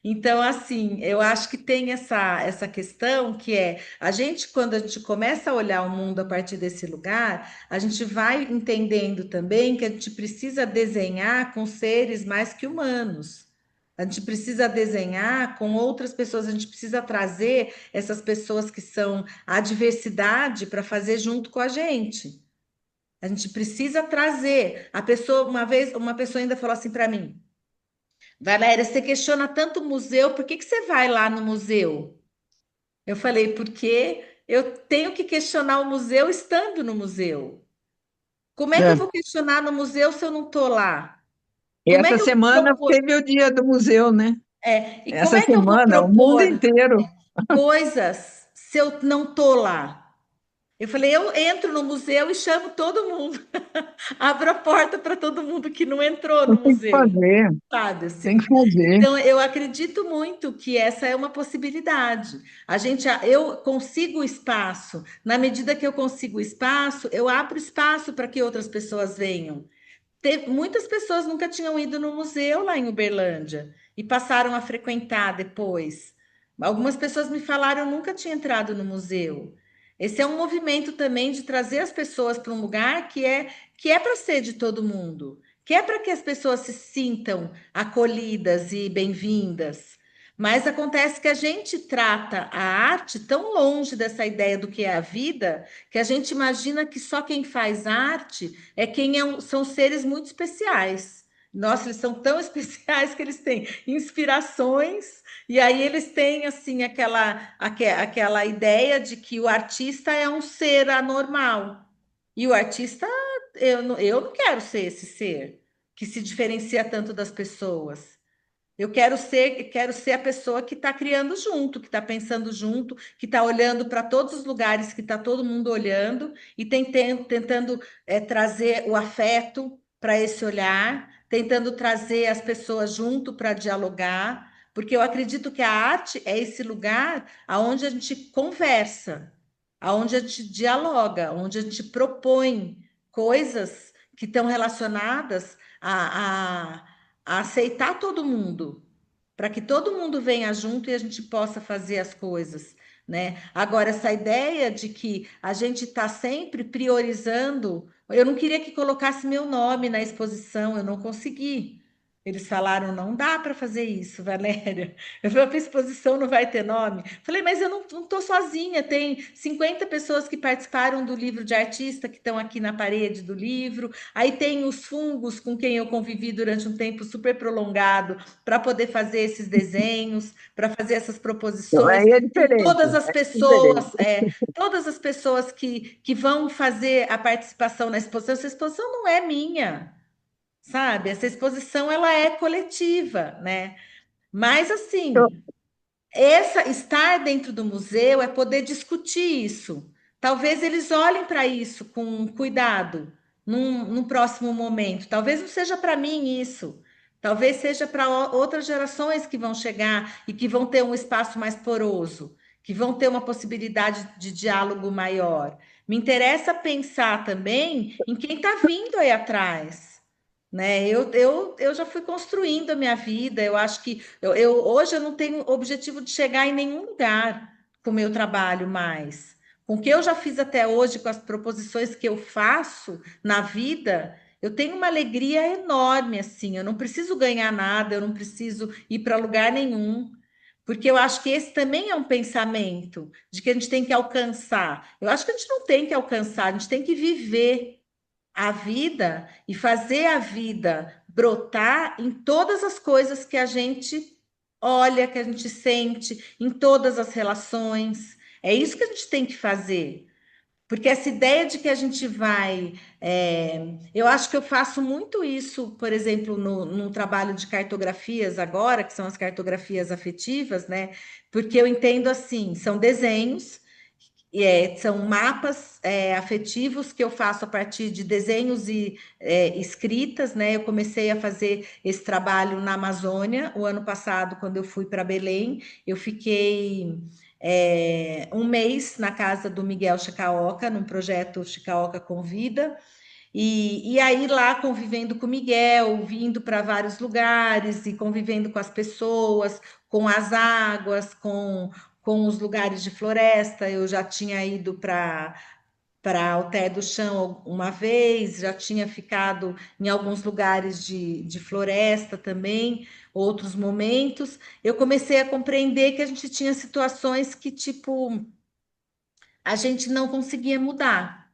Então, assim, eu acho que tem essa questão que é a gente, quando a gente começa a olhar o mundo a partir desse lugar, a gente vai entendendo também que a gente precisa desenhar com seres mais que humanos. A gente precisa desenhar com outras pessoas, a gente precisa trazer essas pessoas que são a diversidade para fazer junto com a gente. A gente precisa trazer. A pessoa, uma vez, uma pessoa ainda falou assim para mim: Valéria, você questiona tanto o museu, por que que você vai lá no museu? Eu falei, porque eu tenho que questionar o museu estando no museu. Como é que eu É. vou questionar no museu se eu não estou lá? E Como é essa que eu vou semana propor, teve o dia do museu, né? e como Essa é que eu vou semana, o mundo propor inteiro. coisas se eu não estou lá? Eu falei, eu entro no museu e chamo todo mundo. Abro a porta para todo mundo que não entrou no Tem que museu, fazer, sabe tem assim? que fazer. Então, eu acredito muito que essa é uma possibilidade. Eu consigo espaço. Na medida que eu consigo espaço, eu abro espaço para que outras pessoas venham. Muitas pessoas nunca tinham ido no museu lá em Uberlândia e passaram a frequentar depois. Algumas pessoas me falaram, eu nunca tinha entrado no museu. Esse é um movimento também de trazer as pessoas para um lugar que é para ser de todo mundo, que é para que as pessoas se sintam acolhidas e bem-vindas. Mas acontece que a gente trata a arte tão longe dessa ideia do que é a vida, que a gente imagina que só quem faz arte são seres muito especiais. Nossa, eles são tão especiais que eles têm inspirações, e aí eles têm assim aquela ideia de que o artista é um ser anormal. E o artista, eu não quero ser esse ser que se diferencia tanto das pessoas. Eu quero ser a pessoa que está criando junto, que está pensando junto, que está olhando para todos os lugares que está todo mundo olhando e tentando trazer o afeto para esse olhar, tentando trazer as pessoas junto para dialogar, porque eu acredito que a arte é esse lugar aonde a gente conversa, aonde a gente dialoga, onde a gente propõe coisas que estão relacionadas a aceitar todo mundo, para que todo mundo venha junto e a gente possa fazer as coisas, né? Agora, essa ideia de que a gente está sempre priorizando, eu não queria que colocasse meu nome na exposição, eu não consegui. Eles falaram, não dá para fazer isso, Valéria. Eu falei, a exposição não vai ter nome. Falei, mas eu não estou sozinha, tem 50 pessoas que participaram do livro de artista que estão aqui na parede do livro. Aí tem os fungos com quem eu convivi durante um tempo super prolongado para poder fazer esses desenhos, para fazer essas Então, proposições. aí é Tem diferente, é diferente. todas as pessoas que vão fazer a participação na exposição. Essa exposição não é minha, sabe? Essa exposição ela é coletiva, né? Mas Eu, assim, essa estar dentro do museu é poder discutir isso. Talvez eles olhem para isso com cuidado num próximo momento. Talvez não seja para mim isso. Talvez seja para outras gerações que vão chegar e que vão ter um espaço mais poroso, que vão ter uma possibilidade de diálogo maior. Me interessa pensar também em quem está vindo aí atrás, né? Eu já fui construindo a minha vida. Eu acho que hoje eu não tenho objetivo de chegar em nenhum lugar com o meu trabalho mais. Com o que eu já fiz até hoje, com as proposições que eu faço na vida, eu tenho uma alegria enorme assim. Eu não preciso ganhar nada, eu não preciso ir para lugar nenhum. Porque eu acho que esse também é um pensamento de que a gente tem que alcançar. Eu acho que a gente não tem que alcançar, a gente tem que viver a vida e fazer a vida brotar em todas as coisas que a gente olha, que a gente sente, em todas as relações. É isso que a gente tem que fazer. Porque essa ideia de que a gente vai. Eu acho que eu faço muito isso, por exemplo, no trabalho de cartografias agora, que são as cartografias afetivas, né? Porque eu entendo assim: são desenhos são mapas afetivos que eu faço a partir de desenhos e escritas, né? Eu comecei a fazer esse trabalho na Amazônia o ano passado, quando eu fui para Belém. Eu fiquei um mês na casa do Miguel Chicaoca, num projeto Chicaoca Convida. E aí lá convivendo com o Miguel, vindo para vários lugares e convivendo com as pessoas, com as águas, com os lugares de floresta. Eu já tinha ido para Alté do Chão uma vez, já tinha ficado em alguns lugares de floresta também, outros momentos. Eu comecei a compreender que a gente tinha situações que, tipo, a gente não conseguia mudar.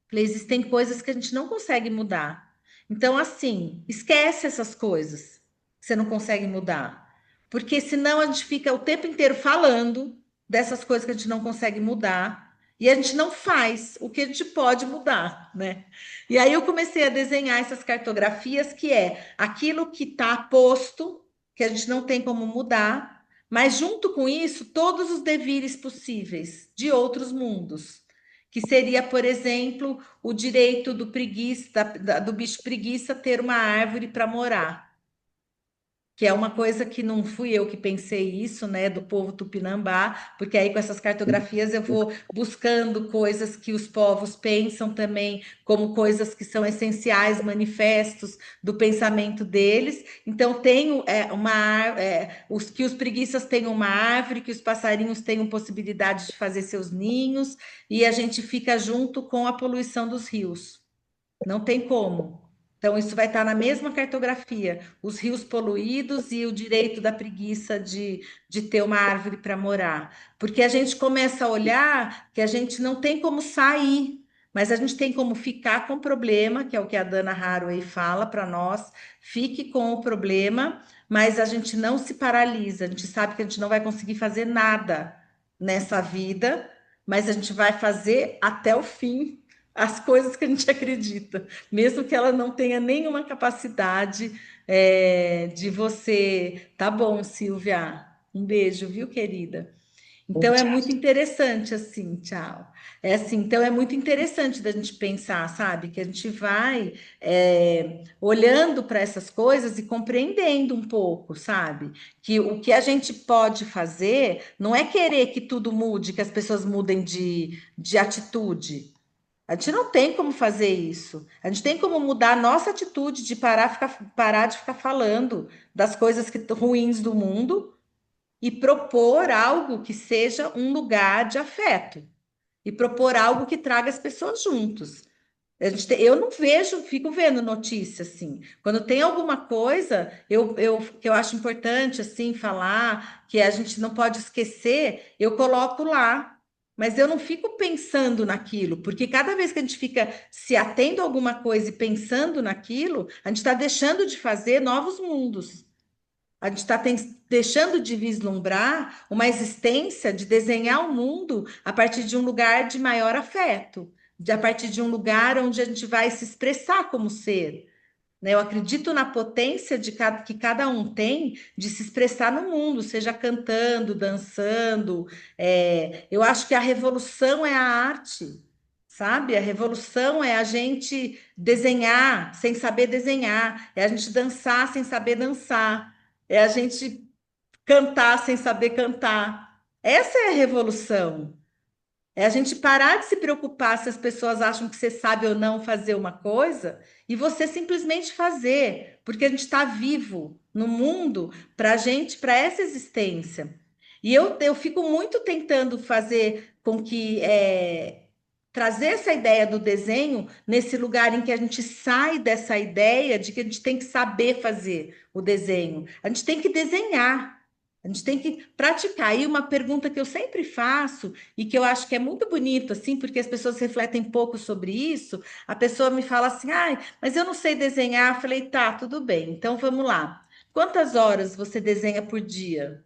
Falei, existem coisas que a gente não consegue mudar. Então, assim, esquece essas coisas que você não consegue mudar. Porque senão a gente fica o tempo inteiro falando dessas coisas que a gente não consegue mudar e a gente não faz o que a gente pode mudar, né? E aí eu comecei a desenhar essas cartografias que é aquilo que está posto, que a gente não tem como mudar, mas junto com isso, todos os devires possíveis de outros mundos que seria, por exemplo, o direito do preguiça, do bicho preguiça ter uma árvore para morar, que é uma coisa que não fui eu que pensei isso, né, do povo tupinambá, porque aí com essas cartografias eu vou buscando coisas que os povos pensam também como coisas que são essenciais, manifestos do pensamento deles. Então tenho os que os preguiças têm uma árvore, que os passarinhos tenham possibilidade de fazer seus ninhos, e a gente fica junto com a poluição dos rios. Não tem como. Então, isso vai estar na mesma cartografia: os rios poluídos e o direito da preguiça de ter uma árvore para morar. Porque a gente começa a olhar que a gente não tem como sair, mas a gente tem como ficar com o problema, que é o que a Dana Haraway fala para nós: fique com o problema, mas a gente não se paralisa. A gente sabe que a gente não vai conseguir fazer nada nessa vida, mas a gente vai fazer até o fim as coisas que a gente acredita, mesmo que ela não tenha nenhuma capacidade de você. Tá bom, Silvia. Um beijo, viu, querida? Então é muito interessante assim, tchau. É assim, então é muito interessante da gente pensar, sabe, que a gente vai olhando para essas coisas e compreendendo um pouco, sabe, que o que a gente pode fazer não é querer que tudo mude, que as pessoas mudem de atitude. A gente não tem como fazer isso. A gente tem como mudar a nossa atitude de parar de ficar falando das coisas ruins do mundo e propor algo que seja um lugar de afeto e propor algo que traga as pessoas juntos. Eu não vejo, fico vendo notícia assim. Quando tem alguma coisa, que eu acho importante assim falar, que a gente não pode esquecer, eu coloco lá. Mas eu não fico pensando naquilo, porque cada vez que a gente fica se atendo a alguma coisa e pensando naquilo, a gente está deixando de fazer novos mundos. A gente está deixando de vislumbrar uma existência, de desenhar o mundo a partir de um lugar de maior afeto, a partir de um lugar onde a gente vai se expressar como ser, né? Eu acredito na potência que cada um tem de se expressar no mundo, seja cantando, dançando. Eu acho que a revolução é a arte, sabe? A revolução é a gente desenhar sem saber desenhar, é a gente dançar sem saber dançar, é a gente cantar sem saber cantar. Essa é a revolução. É a gente parar de se preocupar se as pessoas acham que você sabe ou não fazer uma coisa e você simplesmente fazer, porque a gente está vivo no mundo para a gente, para essa existência. E eu fico muito tentando fazer com que trazer essa ideia do desenho nesse lugar em que a gente sai dessa ideia de que a gente tem que saber fazer o desenho. A gente tem que desenhar. A gente tem que praticar. E uma pergunta que eu sempre faço e que eu acho que é muito bonito, assim, porque as pessoas refletem pouco sobre isso. A pessoa me fala assim: ai, mas eu não sei desenhar. Eu falei: tá, tudo bem, então vamos lá. Quantas horas você desenha por dia?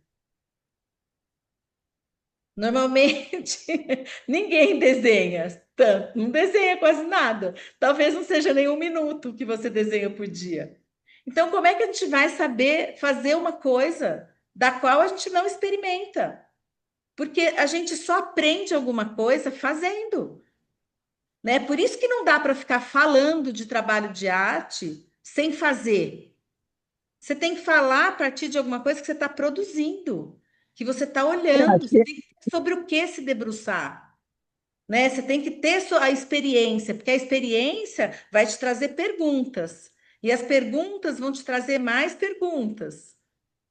Normalmente, ninguém desenha tanto, não desenha quase nada. Talvez não seja nem um minuto que você desenha por dia. Então, como é que a gente vai saber fazer uma coisa da qual a gente não experimenta? Porque a gente só aprende alguma coisa fazendo, né? Por isso que não dá para ficar falando de trabalho de arte sem fazer. Você tem que falar a partir de alguma coisa que você está produzindo. que você está Eu olhando, acho você que tem que ter sobre o que se debruçar, né? Você tem que ter a experiência, porque a experiência vai te trazer perguntas, e as perguntas vão te trazer mais perguntas.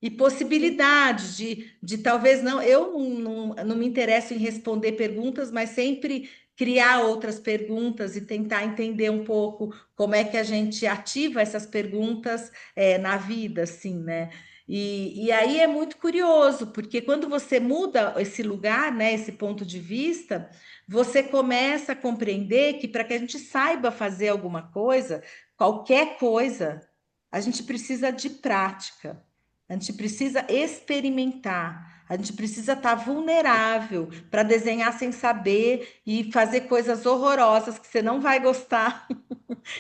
E possibilidades de talvez não, eu não me interesso em responder perguntas, mas sempre criar outras perguntas e tentar entender um pouco como é que a gente ativa essas perguntas na vida, assim, né? E aí é muito curioso, porque quando você muda esse lugar, né, esse ponto de vista, você começa a compreender que para que a gente saiba fazer alguma coisa, qualquer coisa, a gente precisa de prática. A gente precisa experimentar, a gente precisa estar vulnerável para desenhar sem saber e fazer coisas horrorosas que você não vai gostar.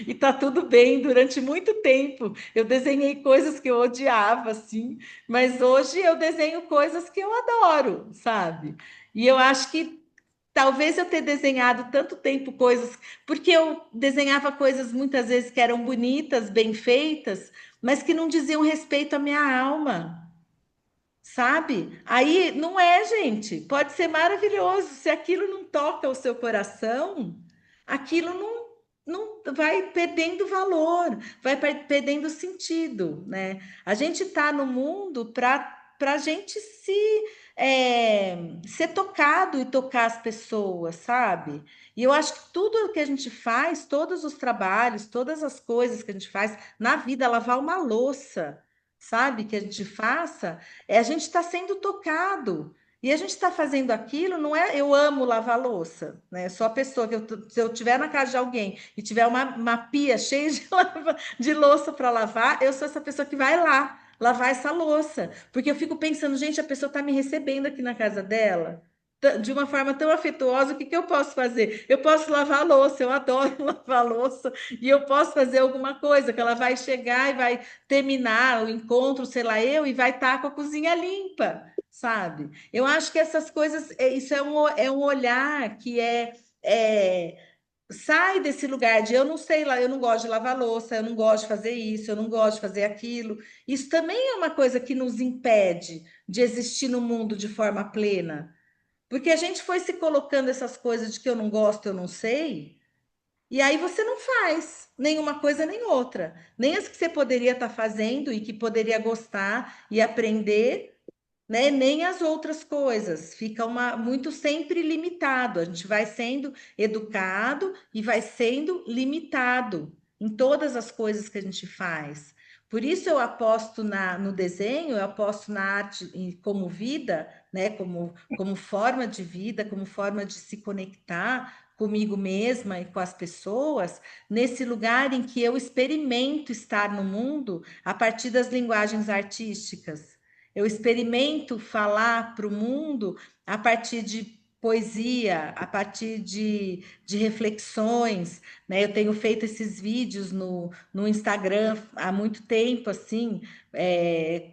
E tá tudo bem. Durante muito tempo eu desenhei coisas que eu odiava, assim, mas hoje eu desenho coisas que eu adoro, sabe? E eu acho que talvez eu ter desenhado tanto tempo coisas, porque eu desenhava coisas muitas vezes que eram bonitas, bem feitas, mas que não diziam respeito à minha alma. Sabe? Aí não é, gente. Pode ser maravilhoso. Se aquilo não toca o seu coração, aquilo não vai perdendo valor, vai perdendo sentido, né? A gente está no mundo para a gente ser tocado e tocar as pessoas, sabe? E eu acho que tudo que a gente faz, todos os trabalhos, todas as coisas que a gente faz na vida, lavar uma louça, sabe? Que a gente faça a gente está sendo tocado. E a gente está fazendo aquilo, não é eu amo lavar louça, né? Sou a pessoa que se eu estiver na casa de alguém e tiver uma pia cheia de louça para lavar, eu sou essa pessoa que vai lá lavar essa louça. Porque eu fico pensando, gente, a pessoa está me recebendo aqui na casa dela de uma forma tão afetuosa, o que que eu posso fazer? Eu posso lavar a louça, eu adoro lavar a louça, e eu posso fazer alguma coisa que ela vai chegar e vai terminar o encontro, sei lá, e vai estar com a cozinha limpa, sabe? Eu acho que essas coisas, isso é um olhar que sai desse lugar de eu não sei lá, eu não gosto de lavar louça, eu não gosto de fazer isso, eu não gosto de fazer aquilo. Isso também é uma coisa que nos impede de existir no mundo de forma plena. Porque a gente foi se colocando essas coisas de que eu não gosto, eu não sei, e aí você não faz nenhuma coisa nem outra. Nem as que você poderia estar fazendo e que poderia gostar e aprender, né? Nem as outras coisas. Fica muito sempre limitado. A gente vai sendo educado e vai sendo limitado em todas as coisas que a gente faz. Por isso eu aposto no desenho, eu aposto na arte como vida, né? Como forma de vida, como forma de se conectar comigo mesma e com as pessoas, nesse lugar em que eu experimento estar no mundo a partir das linguagens artísticas. Eu experimento falar para o mundo a partir de poesia, a partir de reflexões, né? Eu tenho feito esses vídeos no Instagram há muito tempo, assim,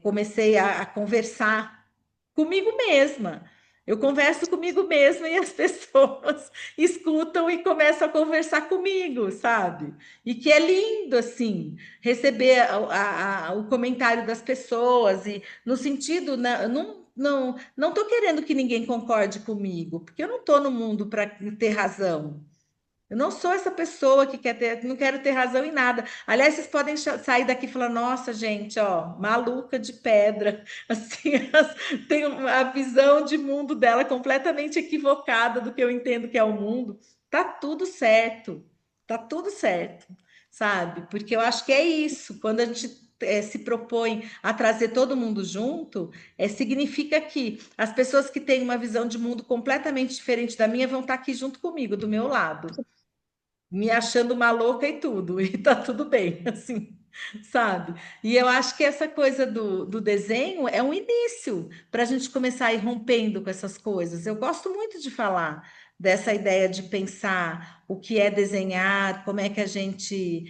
comecei a conversar comigo mesma. Eu converso comigo mesma e as pessoas escutam e começam a conversar comigo, sabe? E que é lindo, assim, receber o comentário das pessoas e no sentido, não estou querendo que ninguém concorde comigo, porque eu não estou no mundo para ter razão. Eu não sou essa pessoa que quer ter, não quero ter razão em nada. Aliás, vocês podem sair daqui e falar: nossa, gente, ó, maluca de pedra. Assim, tem a visão de mundo dela completamente equivocada do que eu entendo que é o mundo. Tá tudo certo, tá tudo certo, sabe? Porque eu acho que é isso. Quando a gente se propõe a trazer todo mundo junto, significa que as pessoas que têm uma visão de mundo completamente diferente da minha vão estar aqui junto comigo, do meu lado, me achando uma louca e tudo, e tá tudo bem, assim, sabe? E eu acho que essa coisa do desenho é um início para a gente começar a ir rompendo com essas coisas. Eu gosto muito de falar dessa ideia de pensar o que é desenhar, como é que a gente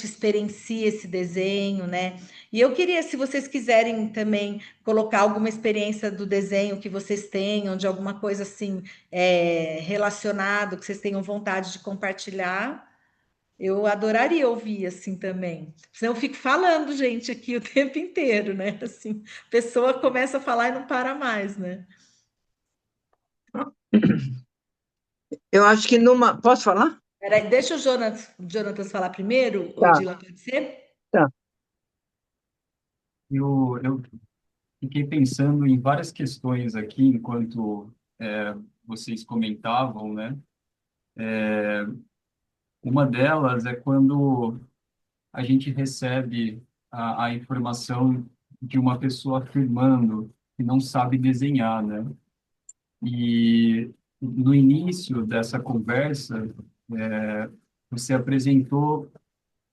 experiencia esse desenho, né? E eu queria, se vocês quiserem também colocar alguma experiência do desenho que vocês tenham, de alguma coisa assim relacionado, que vocês tenham vontade de compartilhar. Eu adoraria ouvir assim também. Senão eu fico falando, gente, aqui o tempo inteiro, né? Assim, a pessoa começa a falar e não para mais, né? Eu acho que numa. Posso falar? Peraí, deixa o Jonatas falar primeiro, Tá, Odila, pode ser? tá. Eu fiquei pensando em várias questões aqui enquanto vocês comentavam, né? Uma delas é quando a gente recebe a informação de uma pessoa afirmando que não sabe desenhar, né? E no início dessa conversa, você apresentou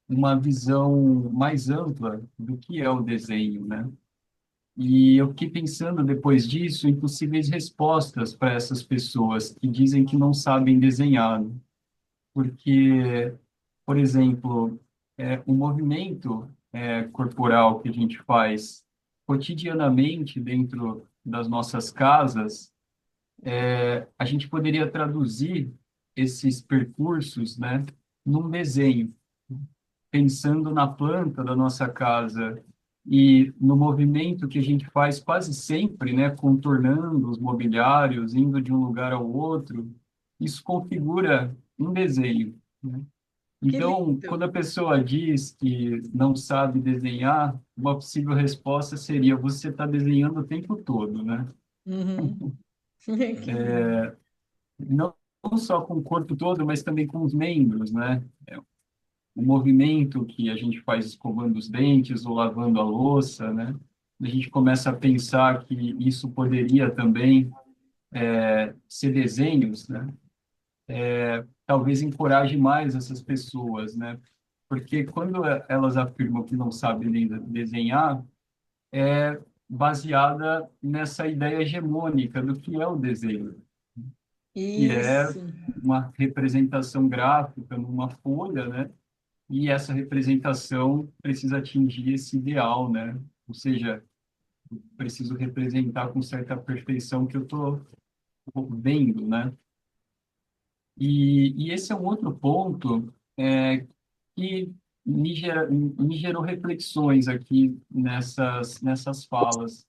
uma visão mais ampla do que é o desenho, né? E eu fiquei pensando depois disso em possíveis respostas para essas pessoas que dizem que não sabem desenhar, né? Porque, por exemplo, o movimento corporal que a gente faz cotidianamente dentro das nossas casas, a gente poderia traduzir esses percursos, né, num desenho, pensando na planta da nossa casa e no movimento que a gente faz quase sempre, né, contornando os mobiliários, indo de um lugar ao outro, isso configura um desenho, né? Que Então, lindo. quando a pessoa diz que não sabe desenhar, uma possível resposta seria: você está desenhando o tempo todo, né? Uhum. Que lindo. Não, não só com o corpo todo, mas também com os membros, né? O movimento que a gente faz escovando os dentes ou lavando a louça, né? A gente começa a pensar que isso poderia também ser desenhos, né? Talvez encoraje mais essas pessoas, né? Porque quando elas afirmam que não sabem desenhar, é baseada nessa ideia hegemônica do que é o desenho, que é Isso. uma representação gráfica numa folha, né? E essa representação precisa atingir esse ideal, né? Ou seja, preciso representar com certa perfeição que eu estou vendo, né? E esse é um outro ponto que me gerou reflexões aqui nessas falas,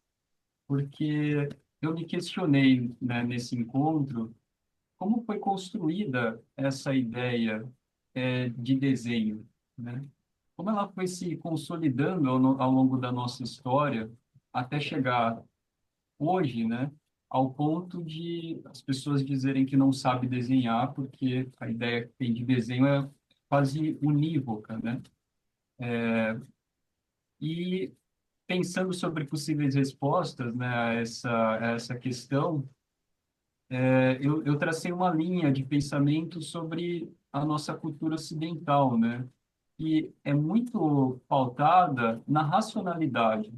porque eu me questionei, né, nesse encontro, como foi construída essa ideia de desenho, né? Como ela foi se consolidando ao longo da nossa história até chegar hoje, né, ao ponto de as pessoas dizerem que não sabe desenhar porque a ideia que tem de desenho é quase unívoca, né? E pensando sobre possíveis respostas, né, a essa questão, eu tracei uma linha de pensamento sobre a nossa cultura ocidental, né, que é muito pautada na racionalidade.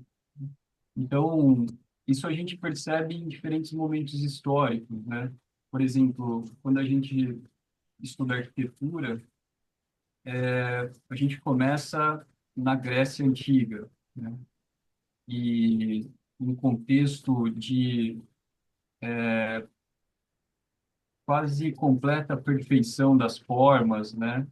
Então, isso a gente percebe em diferentes momentos históricos, né? Por exemplo, quando a gente estuda arquitetura, a gente começa na Grécia Antiga, né? E no contexto de quase completa perfeição das formas, né?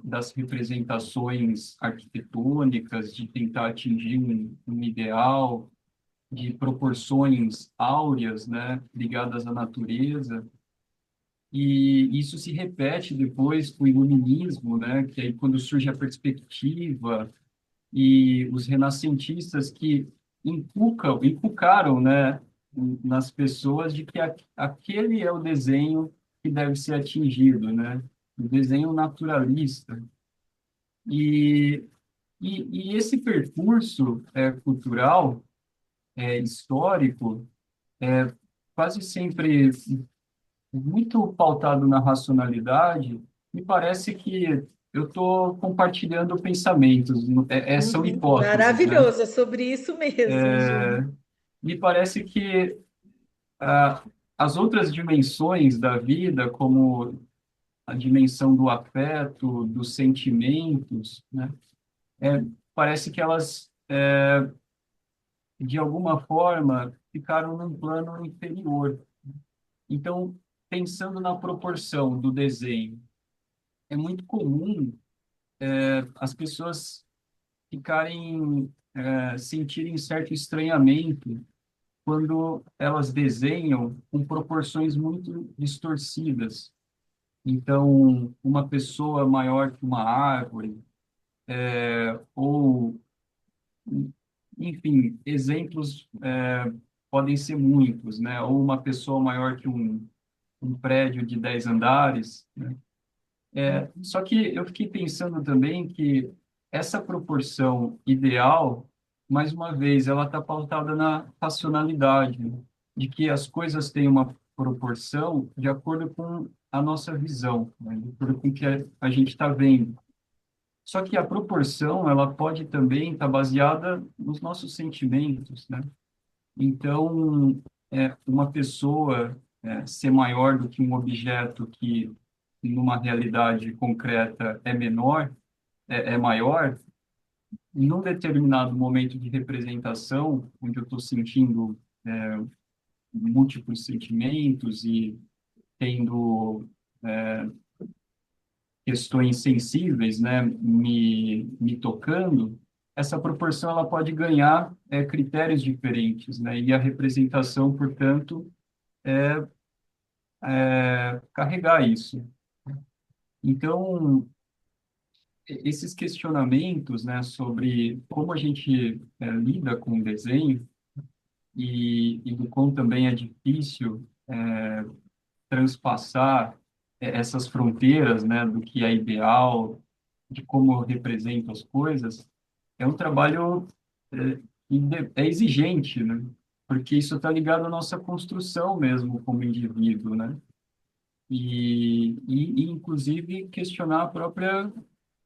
Das representações arquitetônicas, de tentar atingir um ideal, de proporções áureas, né, ligadas à natureza. E isso se repete depois com o iluminismo, né, que aí quando surge a perspectiva e os renascentistas que inculcaram, né, nas pessoas de que aquele é o desenho que deve ser atingido, né, o desenho naturalista. E, e esse percurso cultural, histórico, quase sempre muito pautado na racionalidade, me parece que eu estou compartilhando pensamentos, são Uhum. hipóteses, né? Maravilhoso, é sobre isso mesmo, Júnior. Me parece que ah, as outras dimensões da vida, como a dimensão do afeto, dos sentimentos, né? Parece que elas, de alguma forma, ficaram num plano inferior. Então, pensando na proporção do desenho é muito comum as pessoas ficarem, sentirem certo estranhamento quando elas desenham com proporções muito distorcidas. Então, uma pessoa maior que uma árvore, ou, enfim, exemplos podem ser muitos, né? Ou uma pessoa maior que um prédio de 10 andares, né? Só que eu fiquei pensando também que essa proporção ideal, mais uma vez, ela está pautada na racionalidade, né? De que as coisas têm uma proporção de acordo com a nossa visão, né? De acordo com o que a gente está vendo. Só que a proporção, ela pode também estar baseada nos nossos sentimentos, né? Então, uma pessoa ser maior do que um objeto que, numa realidade concreta, é menor, é maior, num determinado momento de representação, onde eu estou sentindo múltiplos sentimentos e tendo questões sensíveis, né, me tocando, essa proporção ela pode ganhar critérios diferentes, né, e a representação, portanto, carregar isso. Então, esses questionamentos, né, sobre como a gente lida com o desenho e do quão também é difícil transpassar essas fronteiras, né, do que é ideal, de como eu represento as coisas, é um trabalho é exigente, né? Porque isso está ligado à nossa construção mesmo como indivíduo, né? Inclusive questionar a própria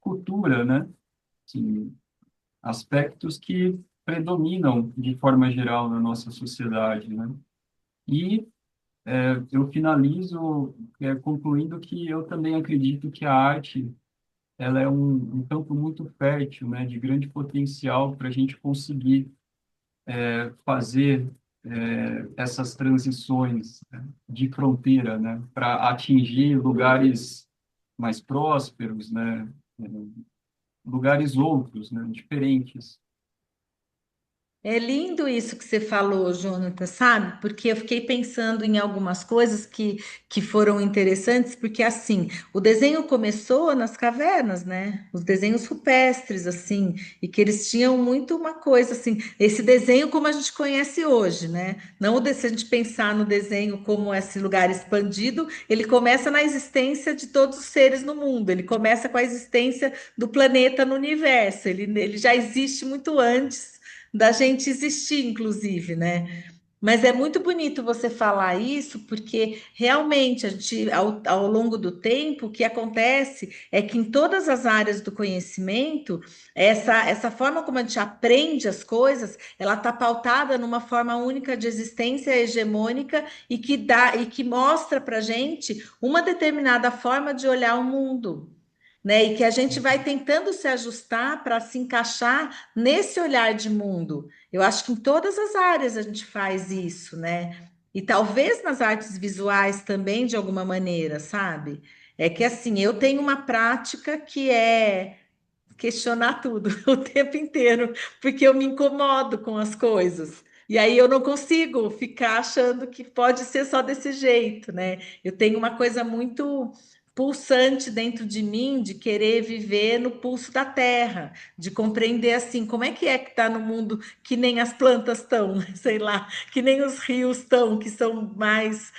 cultura, né? Assim, aspectos que predominam de forma geral na nossa sociedade, né? E eu finalizo concluindo que eu também acredito que a arte ela é um campo muito fértil, né? De grande potencial para a gente conseguir fazer essas transições, né, de fronteira, né, para atingir lugares mais prósperos, né, lugares outros, né, diferentes. É lindo isso que você falou, Jonathan, sabe? Porque eu fiquei pensando em algumas coisas que foram interessantes, porque assim, o desenho começou nas cavernas, né? Os desenhos rupestres, assim, e que eles tinham muito uma coisa assim, esse desenho como a gente conhece hoje, né? Não se a gente pensar no desenho como esse lugar expandido, ele começa na existência de todos os seres no mundo, ele começa com a existência do planeta no universo, ele já existe muito antes da gente existir, inclusive, né? Mas é muito bonito você falar isso, porque realmente a gente, ao longo do tempo, o que acontece é que em todas as áreas do conhecimento, essa forma como a gente aprende as coisas, ela está pautada numa forma única de existência hegemônica e que mostra para gente uma determinada forma de olhar o mundo, né? E que a gente vai tentando se ajustar para se encaixar nesse olhar de mundo. Eu acho que em todas as áreas a gente faz isso, né? E talvez nas artes visuais também, de alguma maneira, sabe? É que assim, eu tenho uma prática que é questionar tudo o tempo inteiro, porque eu me incomodo com as coisas. E aí eu não consigo ficar achando que pode ser só desse jeito, né? Eu tenho uma coisa muito pulsante dentro de mim de querer viver no pulso da terra, de compreender assim, como é que está no mundo que nem as plantas estão, sei lá, que nem os rios estão, que são mais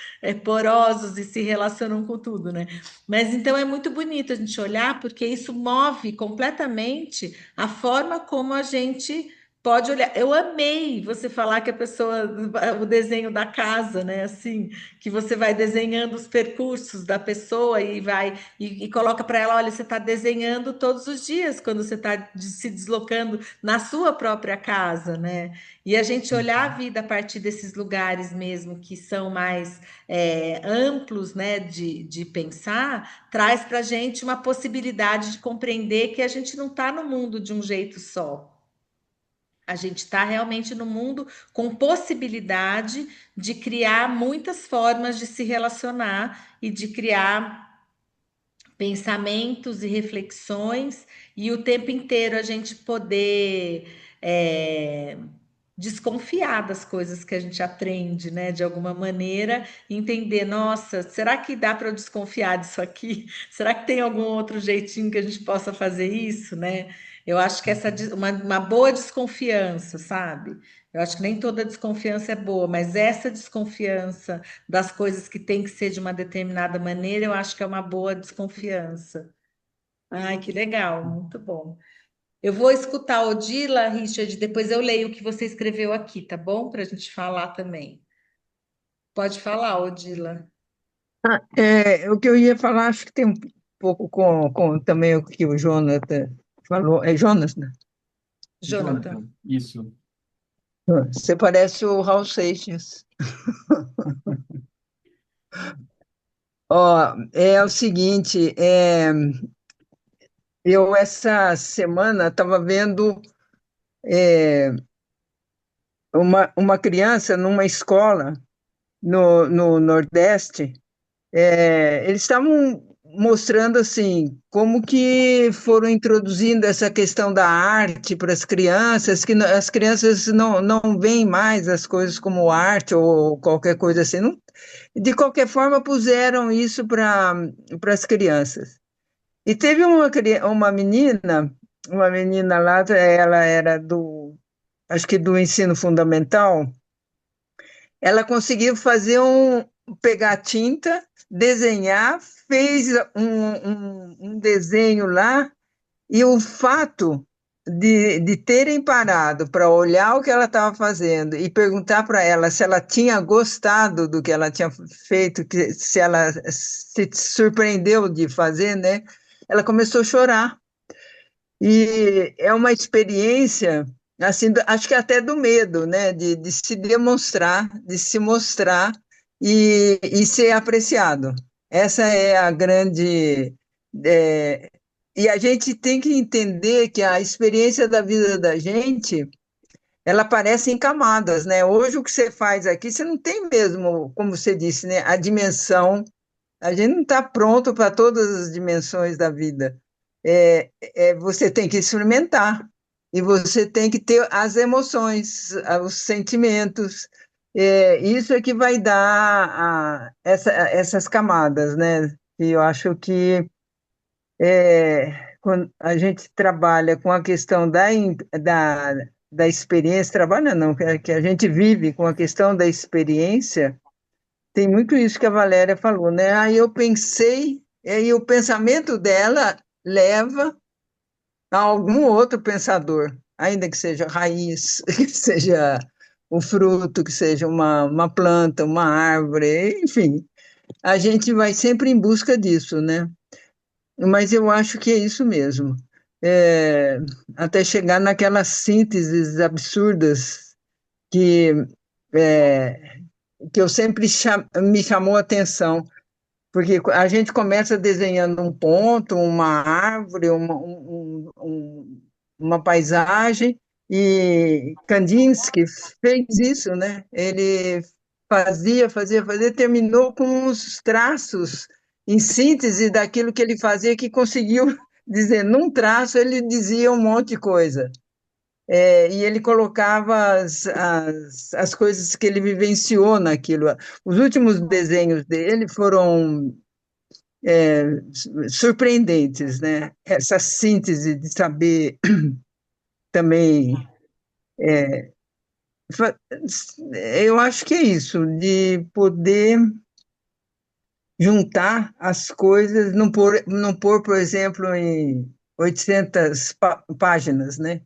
porosos e se relacionam com tudo, né? Mas então é muito bonito a gente olhar, porque isso move completamente a forma como a gente pode olhar. Eu amei você falar que a pessoa, o desenho da casa, né? Assim, que você vai desenhando os percursos da pessoa e vai e coloca para ela, olha, você está desenhando todos os dias quando você está se deslocando na sua própria casa, né? E a gente olhar a vida a partir desses lugares mesmo que são mais amplos, né, de pensar, traz para a gente uma possibilidade de compreender que a gente não está no mundo de um jeito só. A gente está realmente no mundo com possibilidade de criar muitas formas de se relacionar e de criar pensamentos e reflexões, e o tempo inteiro a gente poder é, desconfiar das coisas que a gente aprende, né? De alguma maneira, entender, nossa, será que dá para eu desconfiar disso aqui? Será que tem algum outro jeitinho que a gente possa fazer isso, né? Eu acho que uma boa desconfiança, sabe? Eu acho que nem toda desconfiança é boa, mas essa desconfiança das coisas que tem que ser de uma determinada maneira, eu acho que é uma boa desconfiança. Ai, que legal, muito bom. Eu vou escutar a Odila, Richard, depois eu leio o que você escreveu aqui, tá bom? Para a gente falar também. Pode falar, Odila. O que eu ia falar, acho que tem um pouco com também o que o Jonathan falou. É Jonas, né? Jonathan. Jonathan, isso. Você parece o Raul Seixas. Ó, é o seguinte, eu essa semana estava vendo uma criança numa escola no Nordeste. Eles estavam mostrando assim como que foram introduzindo essa questão da arte para as crianças, que as crianças não veem mais as coisas como arte ou qualquer coisa assim. De qualquer forma, puseram isso para as crianças. E teve uma menina lá, ela era acho que do ensino fundamental. Ela conseguiu pegar tinta, desenhar, fez um desenho lá, e o fato de terem parado para olhar o que ela estava fazendo e perguntar para ela se ela tinha gostado do que ela tinha feito, se ela se surpreendeu de fazer, né? Ela começou a chorar. E é uma experiência, assim, acho que até do medo, né? De se demonstrar, de se mostrar e ser apreciado. Essa é a grande. é, e a gente tem que entender que a experiência da vida da gente, ela aparece em camadas, né? Hoje o que você faz aqui, você não tem mesmo, como você disse, né? A dimensão. A gente não está pronto para todas as dimensões da vida. Você tem que experimentar e você tem que ter as emoções, os sentimentos. Isso é que vai dar essas camadas, né? E eu acho que quando a gente trabalha com a questão da experiência, trabalha não, que a gente vive com a questão da experiência, tem muito isso que a Valéria falou, né? Aí eu pensei, e aí o pensamento dela leva a algum outro pensador, ainda que seja raiz, que seja o fruto, que seja uma planta, uma árvore, enfim, a gente vai sempre em busca disso, né? Mas eu acho que é isso mesmo. É, até chegar naquelas sínteses absurdas que, é, que eu sempre me chamou a atenção. Porque a gente começa desenhando um ponto, uma árvore, uma paisagem, e Kandinsky fez isso, né? Ele fazia, terminou com os traços em síntese daquilo que ele fazia, que conseguiu dizer, num traço ele dizia um monte de coisa. E ele colocava as coisas que ele vivenciou naquilo. Os últimos desenhos dele foram é, surpreendentes, né? Essa síntese de saber também. fa- Eu acho que é isso, de poder juntar as coisas, não pôr, por exemplo, em 800 páginas, né?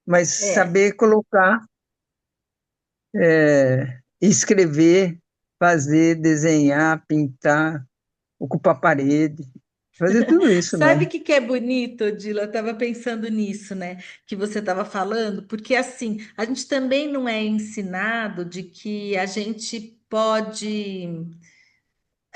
Mas É. saber colocar, escrever, fazer, desenhar, pintar, ocupar parede, fazer tudo isso, né? Sabe o que que é bonito, Odila? Eu estava pensando nisso, né? Que você estava falando, porque assim, a gente também não é ensinado de que a gente pode.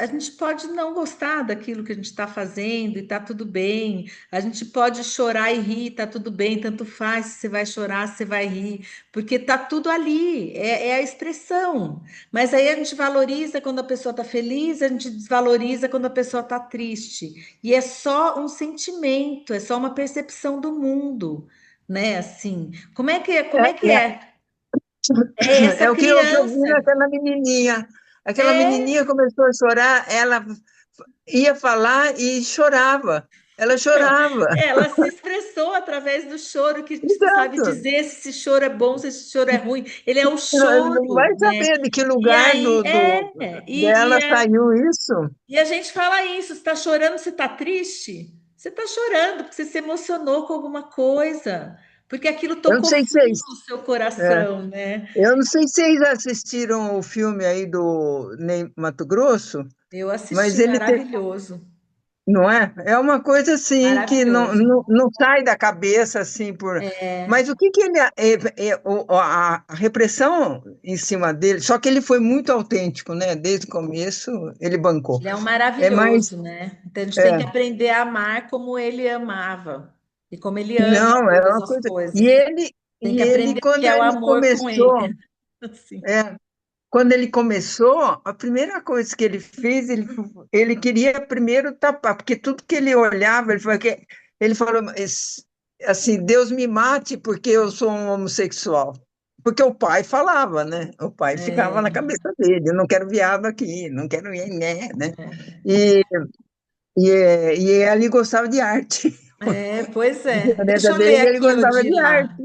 a gente pode não gostar daquilo que a gente está fazendo e tá tudo bem. A gente pode chorar e rir, tá tudo bem, tanto faz se você vai chorar, se você vai rir, porque tá tudo ali, é a expressão. Mas aí a gente valoriza quando a pessoa está feliz, a gente desvaloriza quando a pessoa está triste. E é só um sentimento, é só uma percepção do mundo, né? Assim, como é que É, é? É essa é o que eu vi criança. naquela menininha. Aquela É. menininha começou a chorar, ela ia falar e chorava. Ela Então, chorava. ela se expressou através do choro, que você sabe Exato. dizer se esse choro é bom, se esse choro é ruim. Ele é o Não vai choro, né? saber de que E lugar aí, dela saiu isso. e a gente fala isso, você está chorando, você está triste? Você está chorando porque você se emocionou com alguma coisa, porque aquilo Eu não tocou sei se fundo vocês, no seu é, coração, né? eu não sei se vocês assistiram o filme aí do Ney Mato Grosso, Eu mas assisti, ele tem, maravilhoso, não é? É uma coisa assim que maravilhoso. não sai da cabeça assim por. Mas o que que ele a repressão em cima dele? Só que ele foi muito autêntico, né? Desde o começo ele bancou. Ele é um É mais maravilhoso, né? Então a gente tem que é, aprender a amar como ele amava e como ele ama não, é todas uma as coisa. coisas. Tem E que ele aprender o que quando é o ele amor com ele. começou, Assim. é, quando ele começou, a primeira coisa que ele fez, ele queria primeiro tapar, porque tudo que ele olhava, ele falou assim, Deus me mate porque eu sou um homossexual. Porque o pai falava, né? O pai ficava na É, cabeça dele, eu não quero viado aqui, não quero né? E, e ele gostava de arte. pois Na é. Deixa cabeça eu ler dele, ele aqui, gostava de Odila. arte.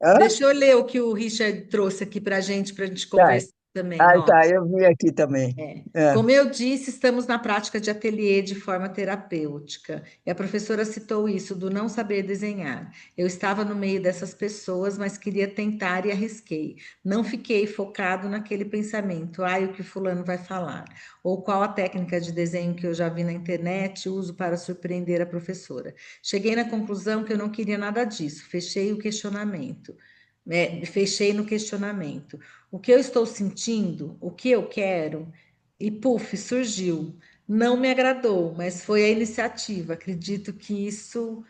Hã? Deixa eu ler o que o Richard trouxe aqui para a gente Tá. conversar também, Ah, ó. tá, eu vi aqui também. É. Como eu disse, estamos na prática de ateliê de forma terapêutica. E a professora citou isso do não saber desenhar. Eu estava no meio dessas pessoas, mas queria tentar e arrisquei. Não fiquei focado naquele pensamento, ai, o que fulano vai falar, ou qual a técnica de desenho que eu já vi na internet e uso para surpreender a professora. Cheguei na conclusão que eu não queria nada disso. Fechei o questionamento. Fechei no questionamento. O que eu estou sentindo, o que eu quero, e puf, surgiu. Não me agradou, mas foi a iniciativa. Acredito que isso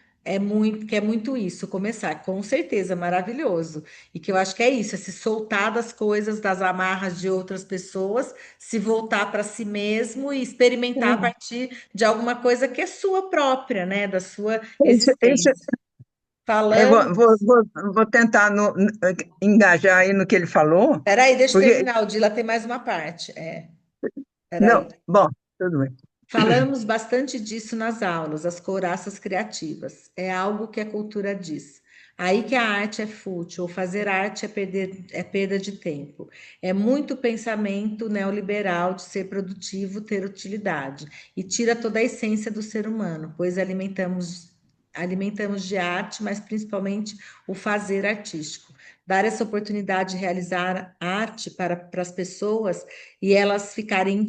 que é muito isso, começar, com certeza, maravilhoso. E que eu acho que é isso, é se soltar das coisas, das amarras de outras pessoas, se voltar para si mesmo e experimentar a partir de alguma coisa que é sua própria, né? Da sua Esse, existência. Falando. vou tentar engajar aí no que ele falou, Peraí, deixa eu porque, terminar. O Dila tem mais uma parte. Peraí. não, bom, tudo bem. Falamos bastante disso nas aulas, as couraças criativas. É algo que a cultura diz. Aí que a arte é fútil, ou fazer arte é perda de tempo. É muito pensamento neoliberal de ser produtivo, ter utilidade, e tira toda a essência do ser humano, pois alimentamos de arte, mas principalmente o fazer artístico. Dar essa oportunidade de realizar arte para as pessoas e elas ficarem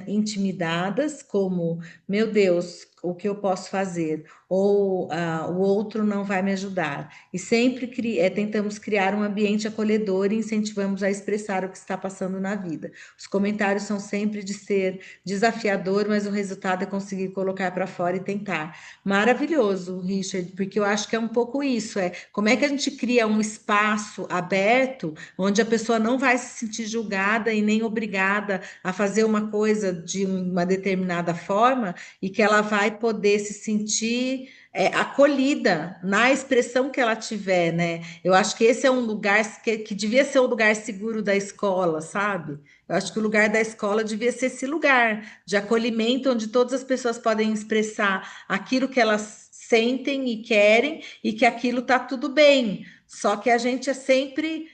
intimidadas, como, meu Deus, o que eu posso fazer? Ou o outro não vai me ajudar. E sempre tentamos criar um ambiente acolhedor e incentivamos a expressar o que está passando na vida. Os comentários são sempre de ser desafiador, mas o resultado é conseguir colocar para fora e tentar. Maravilhoso, Richard, porque eu acho que é um pouco isso, como é que a gente cria um espaço aberto onde a pessoa não vai se sentir julgada e nem obrigada a fazer uma coisa de uma determinada forma e que ela vai poder se sentir acolhida na expressão que ela tiver, né? Eu acho que esse é um lugar que devia ser o lugar seguro da escola, sabe? Eu acho que o lugar da escola devia ser esse lugar de acolhimento, onde todas as pessoas podem expressar aquilo que elas sentem e querem, e que aquilo tá tudo bem. Só que a gente é sempre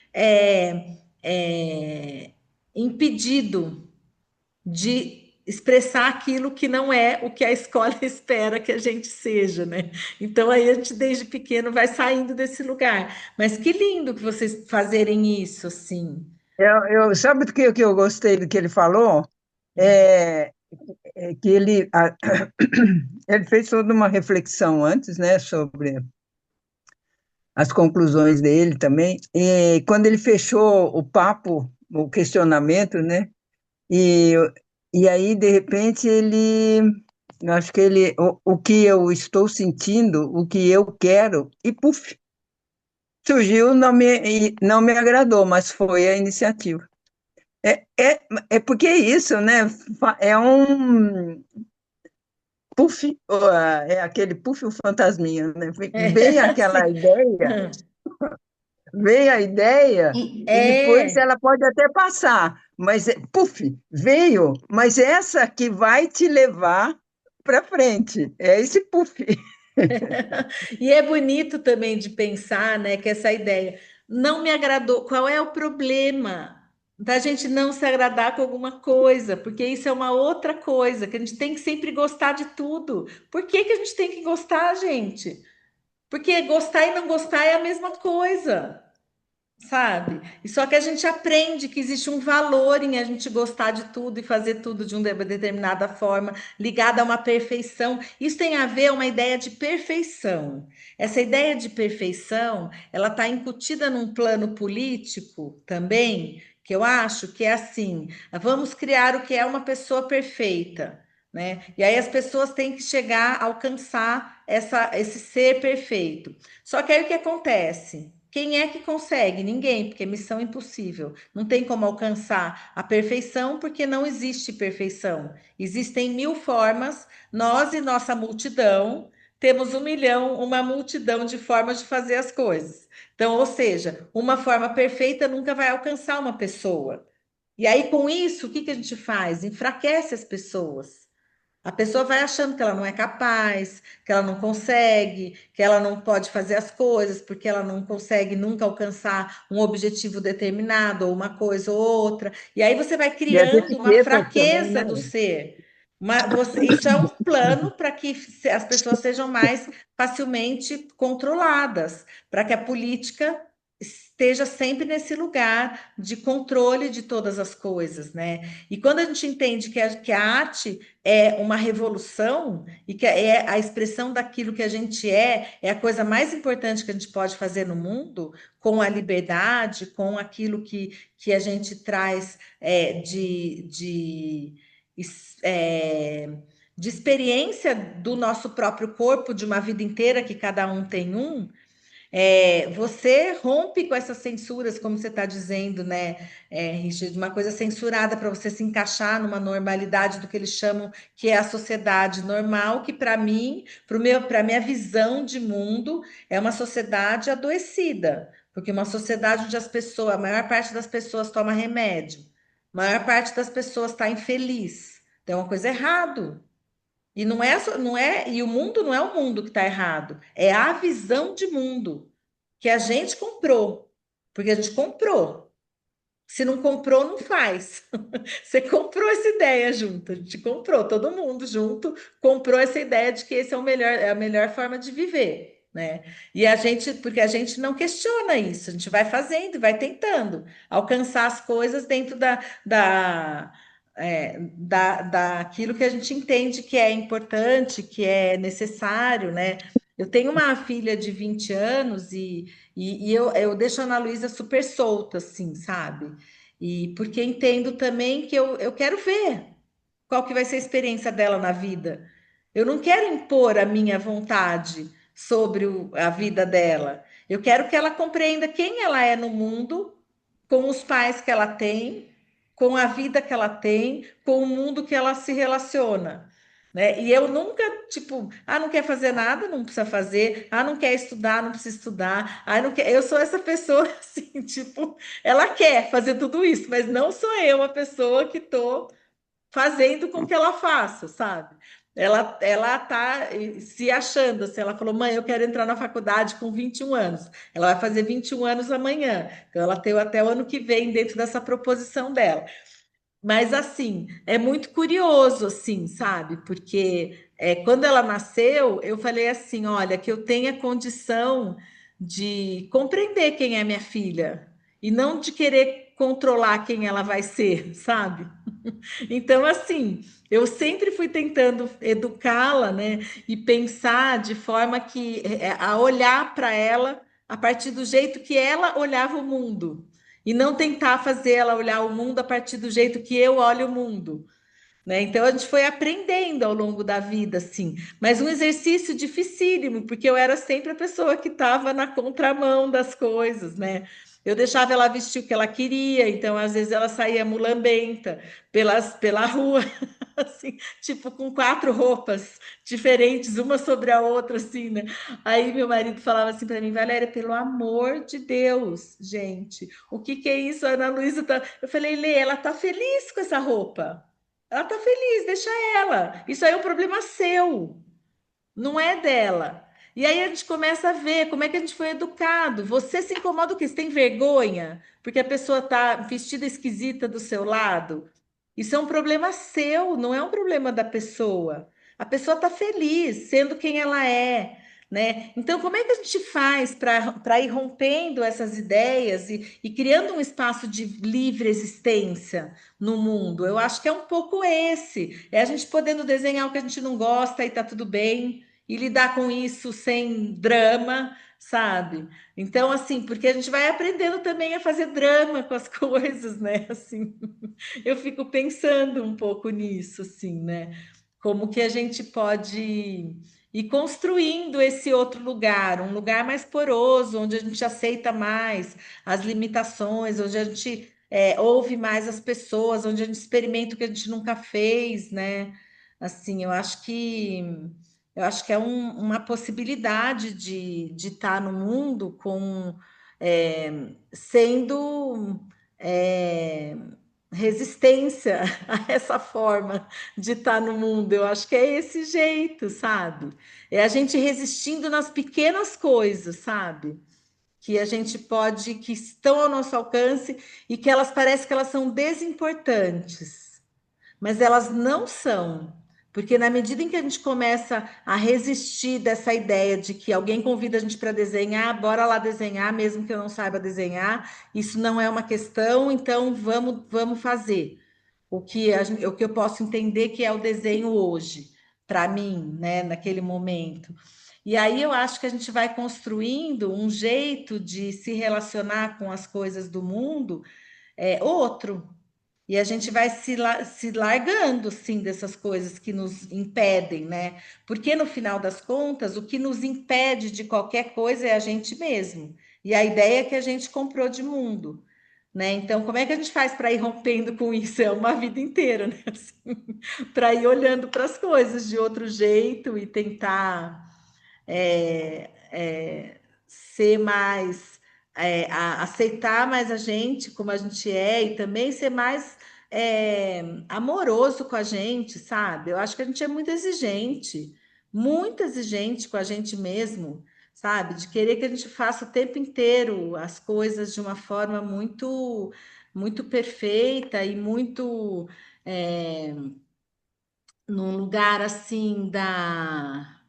impedido de expressar aquilo que não é o que a escola espera que a gente seja, né? Então aí a gente desde pequeno vai saindo desse lugar. Mas que lindo que vocês fazerem isso assim. Sabe que eu gostei do que ele falou? É, é que ele fez toda uma reflexão antes, né, sobre as conclusões dele também. E quando ele fechou o papo, o questionamento, né? e aí, de repente, eu acho que o que eu estou sentindo, o que eu quero, e puf, surgiu, não me agradou, mas foi a iniciativa. É, é, é porque é isso, né? É um puff, é aquele puff o fantasminha, né? Vem aquela Sim. ideia, vem a ideia, e depois É. ela pode até passar, mas puf, veio, mas essa que vai te levar para frente, é esse puff. E é bonito também de pensar, né, que essa ideia não me agradou. Qual é o problema da gente não se agradar com alguma coisa? Porque isso é uma outra coisa, que a gente tem que sempre gostar de tudo. Por que que a gente tem que gostar, gente? Porque gostar e não gostar é a mesma coisa. Sabe? E só que a gente aprende que existe um valor em a gente gostar de tudo e fazer tudo de uma determinada forma, ligada a uma perfeição. Isso tem a ver com uma ideia de perfeição. Essa ideia de perfeição, ela está incutida num plano político também, que eu acho que é assim: vamos criar o que é uma pessoa perfeita. Né? E aí as pessoas têm que chegar a alcançar esse ser perfeito. Só que aí o que acontece? Quem é que consegue? Ninguém, porque é missão impossível. Não tem como alcançar a perfeição, porque não existe perfeição. Existem mil formas, nós e nossa multidão temos 1 milhão, uma multidão de formas de fazer as coisas. Então, ou seja, uma forma perfeita nunca vai alcançar uma pessoa. E aí, com isso, o que que a gente faz? Enfraquece as pessoas. A pessoa vai achando que ela não é capaz, que ela não consegue, que ela não pode fazer as coisas, porque ela não consegue nunca alcançar um objetivo determinado, ou uma coisa ou outra. E aí você vai E as criando uma etiquetas também, fraqueza né? do ser. Isso é um plano para que as pessoas sejam mais facilmente controladas, para que a política esteja sempre nesse lugar de controle de todas as coisas, né? E quando a gente entende que a arte é uma revolução e que é a expressão daquilo que a gente é a coisa mais importante que a gente pode fazer no mundo, com a liberdade, com aquilo que a gente traz é, de experiência do nosso próprio corpo, de uma vida inteira, que cada um tem um. Você rompe com essas censuras, como você está dizendo, né, Richard? Uma coisa censurada para você se encaixar numa normalidade do que eles chamam que é a sociedade normal, que para mim, para a minha visão de mundo, é uma sociedade adoecida, porque uma sociedade onde a maior parte das pessoas toma remédio, a maior parte das pessoas está infeliz. Tem uma coisa errado. E e o mundo não é o mundo que está errado, é a visão de mundo que a gente comprou, porque a gente comprou. Se não comprou, não faz. Você comprou essa ideia junto, a gente comprou, todo mundo junto comprou essa ideia de que esse é é a melhor forma de viver, né? E porque a gente não questiona isso, a gente vai fazendo, vai tentando alcançar as coisas dentro daquilo que a gente entende que é importante, que é necessário, né? Eu tenho uma filha de 20 anos e eu deixo a Ana Luísa super solta, assim, sabe? E porque entendo também que eu quero ver qual que vai ser a experiência dela na vida. Eu não quero impor a minha vontade sobre a vida dela. Eu quero que ela compreenda quem ela é no mundo, com os pais que ela tem, com a vida que ela tem, com o mundo que ela se relaciona. Né? E eu nunca, tipo, não quer fazer nada, não precisa fazer, não quer estudar, não precisa estudar, não quer. Eu sou essa pessoa assim, tipo, ela quer fazer tudo isso, mas não sou eu a pessoa que estou fazendo com que ela faça, sabe? Ela tá se achando, assim, ela falou, mãe, eu quero entrar na faculdade com 21 anos. Ela vai fazer 21 anos amanhã. Então, ela tem até o ano que vem dentro dessa proposição dela. Mas assim, é muito curioso, assim, sabe? Porque quando ela nasceu, eu falei assim: olha, que eu tenha condição de compreender quem é minha filha e não de querer controlar quem ela vai ser, sabe? Então, assim, eu sempre fui tentando educá-la, né? E pensar de forma a olhar para ela a partir do jeito que ela olhava o mundo. E não tentar fazer ela olhar o mundo a partir do jeito que eu olho o mundo. né? Então a gente foi aprendendo ao longo da vida, assim, mas um exercício dificílimo, porque eu era sempre a pessoa que estava na contramão das coisas, né? Eu deixava ela vestir o que ela queria, então às vezes ela saía mulambenta pela rua, assim, tipo com quatro roupas diferentes, uma sobre a outra, assim, né? Aí meu marido falava assim para mim, Valéria, pelo amor de Deus, gente, o que que é isso? A Ana Luísa tá... Eu falei, Lê, ela tá feliz com essa roupa. Ela tá feliz, deixa ela. Isso aí é um problema seu, não é dela. E aí a gente começa a ver como é que a gente foi educado. Você se incomoda o quê? Você tem vergonha porque a pessoa tá vestida esquisita do seu lado? Isso é um problema seu, não é um problema da pessoa. A pessoa está feliz sendo quem ela é, né? Então, como é que a gente faz para ir rompendo essas ideias e criando um espaço de livre existência no mundo? Eu acho que é um pouco esse. É a gente podendo desenhar o que a gente não gosta e tá tudo bem, e lidar com isso sem drama, sabe? Então, assim, porque a gente vai aprendendo também a fazer drama com as coisas, né? Assim. Eu fico pensando um pouco nisso, assim, né? Como que a gente pode ir construindo esse outro lugar, um lugar mais poroso, onde a gente aceita mais as limitações, onde a gente ouve mais as pessoas, onde a gente experimenta o que a gente nunca fez, né? Assim, eu acho que é uma possibilidade de estar no mundo com sendo é, resistência a essa forma de estar no mundo. Eu acho que é esse jeito, sabe? É a gente resistindo nas pequenas coisas, sabe? Que a gente pode, que estão ao nosso alcance e que elas parecem que elas são desimportantes, mas elas não são. Porque na medida em que a gente começa a resistir dessa ideia de que alguém convida a gente para desenhar, bora lá desenhar, mesmo que eu não saiba desenhar, isso não é uma questão, então vamos fazer o que eu posso entender que é o desenho hoje, para mim, né, naquele momento. E aí eu acho que a gente vai construindo um jeito de se relacionar com as coisas do mundo outro. E a gente vai se largando, sim, dessas coisas que nos impedem, né? Porque no final das contas, o que nos impede de qualquer coisa é a gente mesmo. E a ideia que a gente comprou de mundo, né? Então, como é que a gente faz para ir rompendo com isso? É uma vida inteira, né? Assim, para ir olhando para as coisas de outro jeito e tentar ser mais, aceitar mais a gente como a gente é e também ser mais amoroso com a gente, sabe? Eu acho que a gente é muito exigente com a gente mesmo, sabe? De querer que a gente faça o tempo inteiro as coisas de uma forma muito perfeita e muito num lugar assim da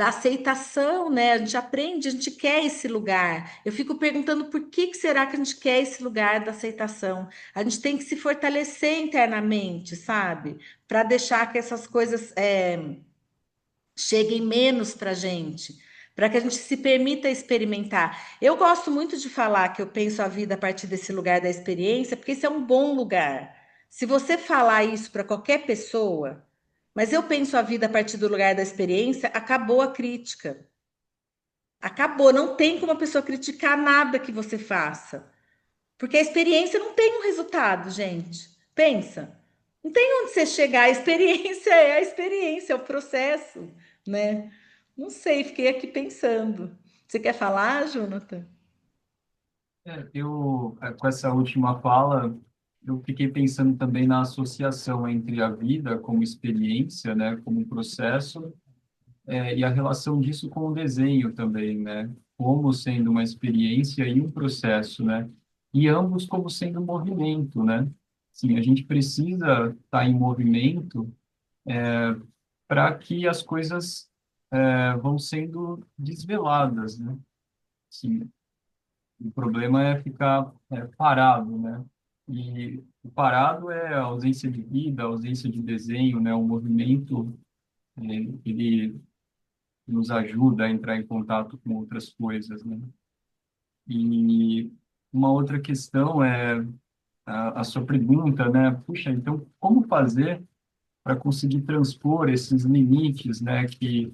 aceitação, né? A gente aprende, a gente quer esse lugar. Eu fico perguntando por que será que a gente quer esse lugar da aceitação? A gente tem que se fortalecer internamente, sabe? Para deixar que essas coisas cheguem menos para a gente, para que a gente se permita experimentar. Eu gosto muito de falar que eu penso a vida a partir desse lugar da experiência, porque esse é um bom lugar. Se você falar isso para qualquer pessoa, mas eu penso a vida a partir do lugar da experiência, acabou a crítica. Acabou, não tem como a pessoa criticar nada que você faça. Porque a experiência não tem um resultado, gente. Pensa. Não tem onde você chegar. A experiência é a experiência, é o processo, né? Não sei, fiquei aqui pensando. Você quer falar, Jonathan? Com essa última fala, eu fiquei pensando também na associação entre a vida como experiência, né, como um processo, e a relação disso com o desenho também, né, como sendo uma experiência e um processo, né, e ambos como sendo um movimento, né. Sim, a gente precisa estar em movimento para que as coisas vão sendo desveladas, né. Sim, o problema é ficar parado, né? E o parado é a ausência de vida, a ausência de desenho, né? O movimento, ele nos ajuda a entrar em contato com outras coisas, né? E uma outra questão é a sua pergunta, né? Puxa, então como fazer para conseguir transpor esses limites, né, que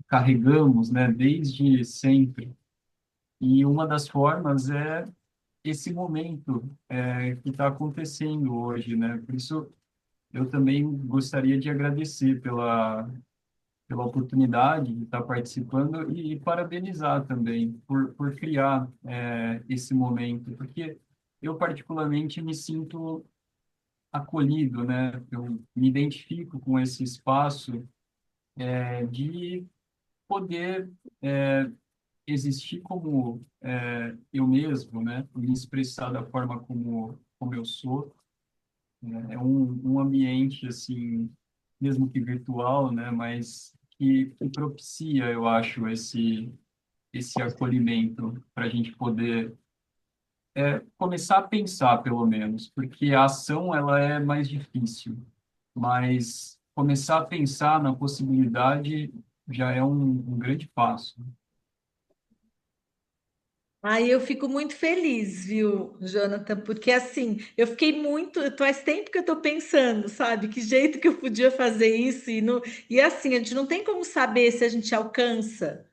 carregamos, né, desde sempre? E uma das formas é esse momento que está acontecendo hoje, né? Por isso eu também gostaria de agradecer pela oportunidade de estar participando e parabenizar também por criar esse momento, porque eu particularmente me sinto acolhido, né? Eu me identifico com esse espaço de poder existir como eu mesmo, né? Me expressar da forma como eu sou. É um ambiente assim, mesmo que virtual, né? Mas que propicia, eu acho, esse acolhimento para a gente poder começar a pensar, pelo menos, porque a ação ela é mais difícil, mas começar a pensar na possibilidade já é um grande passo. Aí eu fico muito feliz, viu, Jonathan? Porque assim, eu fiquei muito. Faz tempo que eu tô pensando, sabe? Que jeito que eu podia fazer isso e, não, e assim, a gente não tem como saber se a gente alcança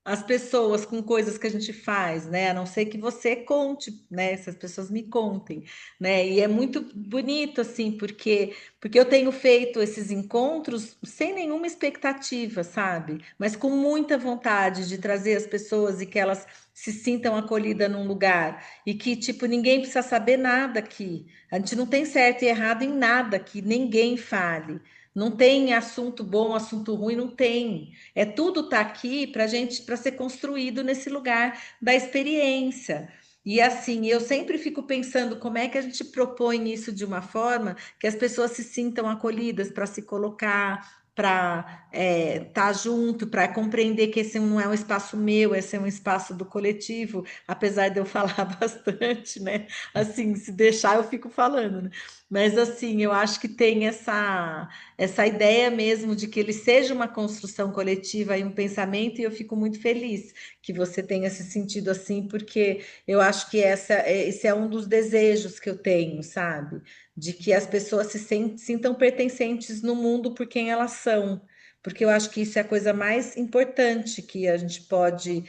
as pessoas com coisas que a gente faz, né? A não ser que você conte, né? Se as pessoas me contem, né? E é muito bonito assim, porque eu tenho feito esses encontros sem nenhuma expectativa, sabe? Mas com muita vontade de trazer as pessoas e que elas se sintam acolhidas num lugar e que tipo ninguém precisa saber nada aqui. A gente não tem certo e errado em nada que ninguém fale. Não tem assunto bom, assunto ruim, não tem. É tudo tá aqui para gente, para ser construído nesse lugar da experiência. E assim, eu sempre fico pensando como é que a gente propõe isso de uma forma que as pessoas se sintam acolhidas para se colocar, para estar junto, para compreender que esse não é um espaço meu, esse é um espaço do coletivo, apesar de eu falar bastante, né? Assim, se deixar, eu fico falando, né? Mas assim, eu acho que tem essa ideia mesmo de que ele seja uma construção coletiva e um pensamento, e eu fico muito feliz que você tenha se sentido assim, porque eu acho que esse é um dos desejos que eu tenho, sabe? De que as pessoas sintam pertencentes no mundo por quem elas são. Porque eu acho que isso é a coisa mais importante que a gente pode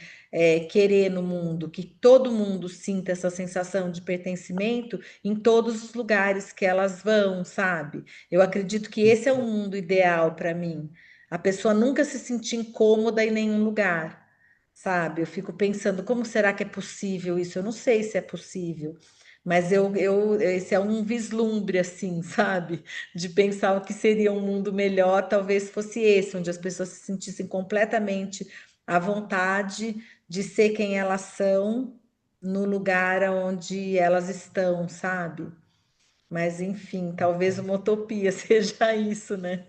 querer no mundo, que todo mundo sinta essa sensação de pertencimento em todos os lugares que elas vão, sabe? Eu acredito que esse é o mundo ideal para mim. A pessoa nunca se sentir incômoda em nenhum lugar, sabe? Eu fico pensando, como será que é possível isso? Eu não sei se é possível, mas esse é um vislumbre, assim, sabe? De pensar o que seria um mundo melhor, talvez fosse esse, onde as pessoas se sentissem completamente à vontade de ser quem elas são no lugar onde elas estão, sabe? Mas enfim, talvez uma utopia seja isso, né?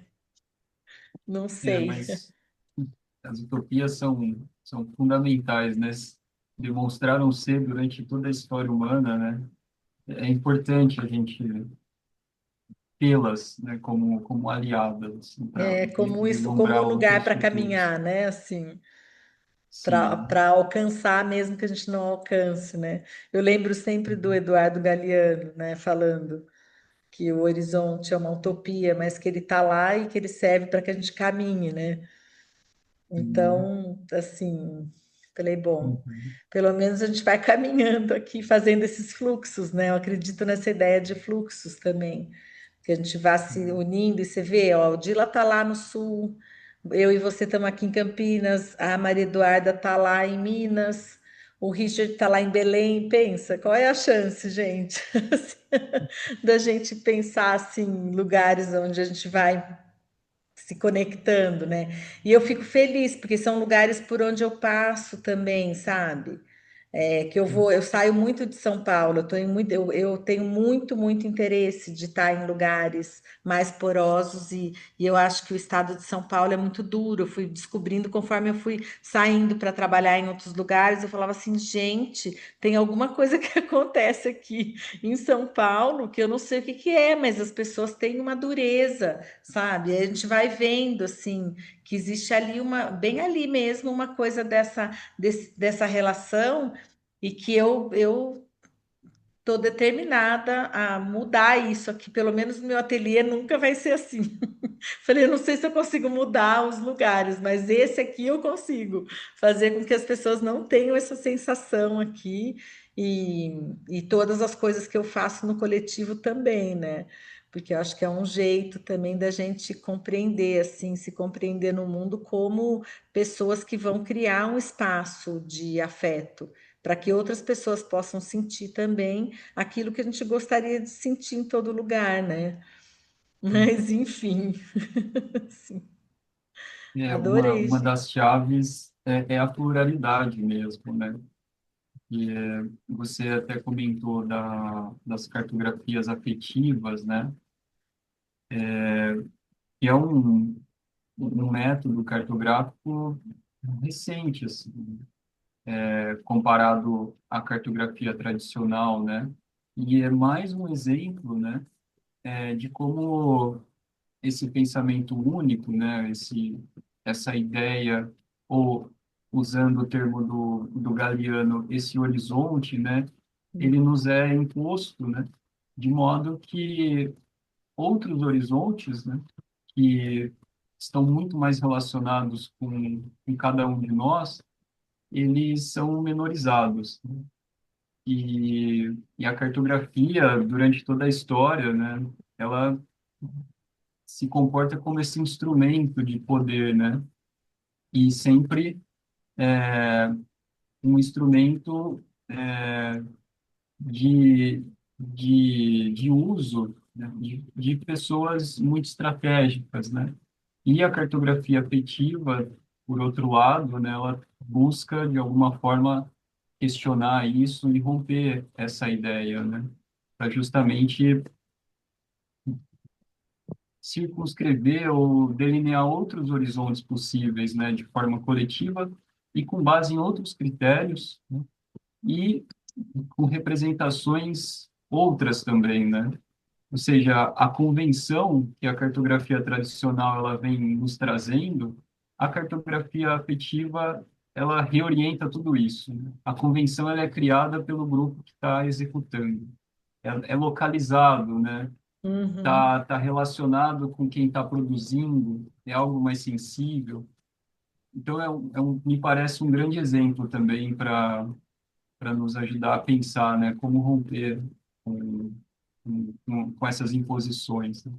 Não sei. Mas as utopias são fundamentais, né? Demonstraram ser durante toda a história humana, né? É importante a gente tê-las, né, como aliadas, para É como isso, como vislumbrar um lugar outros para futuros. caminhar, né? Assim, Sim. para alcançar mesmo que a gente não alcance, né? Eu lembro sempre do Eduardo Galeano, né, falando que o horizonte é uma utopia, mas que ele está lá e que ele serve para que a gente caminhe, né? Sim. Então, assim, falei, bom, Uhum. pelo menos a gente vai caminhando aqui, fazendo esses fluxos, né? Eu acredito nessa ideia de fluxos também, que a gente vá se unindo e você vê, ó, o Dila tá lá no sul, eu e você estamos aqui em Campinas, a Maria Eduarda tá lá em Minas, o Richard tá lá em Belém, pensa, qual é a chance, gente, da gente pensar assim, lugares onde a gente vai se conectando, né? E eu fico feliz, porque são lugares por onde eu passo também, sabe? Que eu saio muito de São Paulo, eu tenho muito interesse de estar em lugares mais porosos e eu acho que o estado de São Paulo é muito duro. Eu fui descobrindo conforme eu fui saindo para trabalhar em outros lugares, eu falava assim, gente, tem alguma coisa que acontece aqui em São Paulo que eu não sei o que que é, mas as pessoas têm uma dureza, sabe? A gente vai vendo assim que existe ali bem ali mesmo, uma coisa dessa relação e que eu Estou determinada a mudar isso aqui, pelo menos no meu ateliê nunca vai ser assim. Falei, eu não sei se eu consigo mudar os lugares, mas esse aqui eu consigo fazer com que as pessoas não tenham essa sensação aqui e todas as coisas que eu faço no coletivo também, né? Porque eu acho que é um jeito também da gente compreender, assim, se compreender no mundo como pessoas que vão criar um espaço de afeto para que outras pessoas possam sentir também aquilo que a gente gostaria de sentir em todo lugar, né? Mas, enfim, sim, Uma adorei. das chaves é a pluralidade mesmo, né? E você até comentou das cartografias afetivas, né? Que é um método cartográfico recente, assim, comparado à cartografia tradicional, né? E é mais um exemplo, né, de como esse pensamento único, né, essa ideia, ou usando o termo do Galeano, esse horizonte, né, ele nos é imposto, né, de modo que outros horizontes, né, que estão muito mais relacionados com cada um de nós, eles são menorizados, né? E a cartografia, durante toda a história, né, ela se comporta como esse instrumento de poder, né? E sempre um instrumento de, de uso, né? De pessoas muito estratégicas, né? E a cartografia afetiva, por outro lado, né, ela busca, de alguma forma, questionar isso e romper essa ideia, né? Para justamente circunscrever ou delinear outros horizontes possíveis, né, de forma coletiva e com base em outros critérios, né, e com representações outras também, né? Ou seja, a convenção que a cartografia tradicional ela vem nos trazendo, a cartografia afetiva ela reorienta tudo isso, né? A convenção ela é criada pelo grupo que está executando, é localizado, né? Uhum. Tá relacionado com quem está produzindo, é algo mais sensível. Então, me parece um grande exemplo também para nos ajudar a pensar, né, como romper com, com essas imposições, né?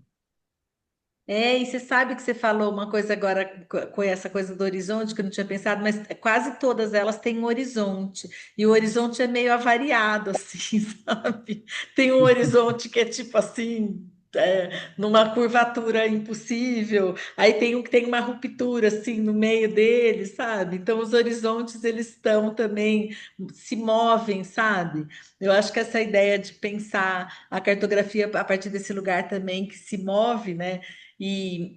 É, e você sabe que você falou uma coisa agora com essa coisa do horizonte que eu não tinha pensado, mas quase todas elas têm um horizonte, e o horizonte é meio avariado, assim, sabe? Tem um horizonte que é tipo assim, numa curvatura impossível, aí tem um que tem uma ruptura assim no meio dele, sabe? Então os horizontes eles estão também, se movem, sabe? Eu acho que essa ideia de pensar a cartografia a partir desse lugar também que se move, né? E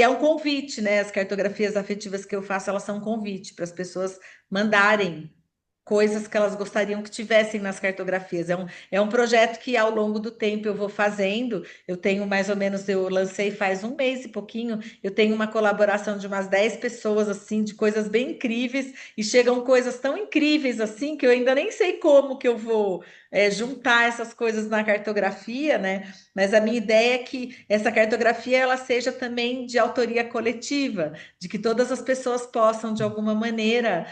é um convite, né? As cartografias afetivas que eu faço, elas são um convite para as pessoas mandarem coisas que elas gostariam que tivessem nas cartografias. É um projeto que ao longo do tempo eu vou fazendo. Eu tenho mais ou menos, eu lancei faz um mês e pouquinho, eu tenho uma colaboração de umas 10 pessoas, assim, de coisas bem incríveis, e chegam coisas tão incríveis assim que eu ainda nem sei como que eu vou juntar essas coisas na cartografia, né? Mas a minha ideia é que essa cartografia ela seja também de autoria coletiva, de que todas as pessoas possam, de alguma maneira,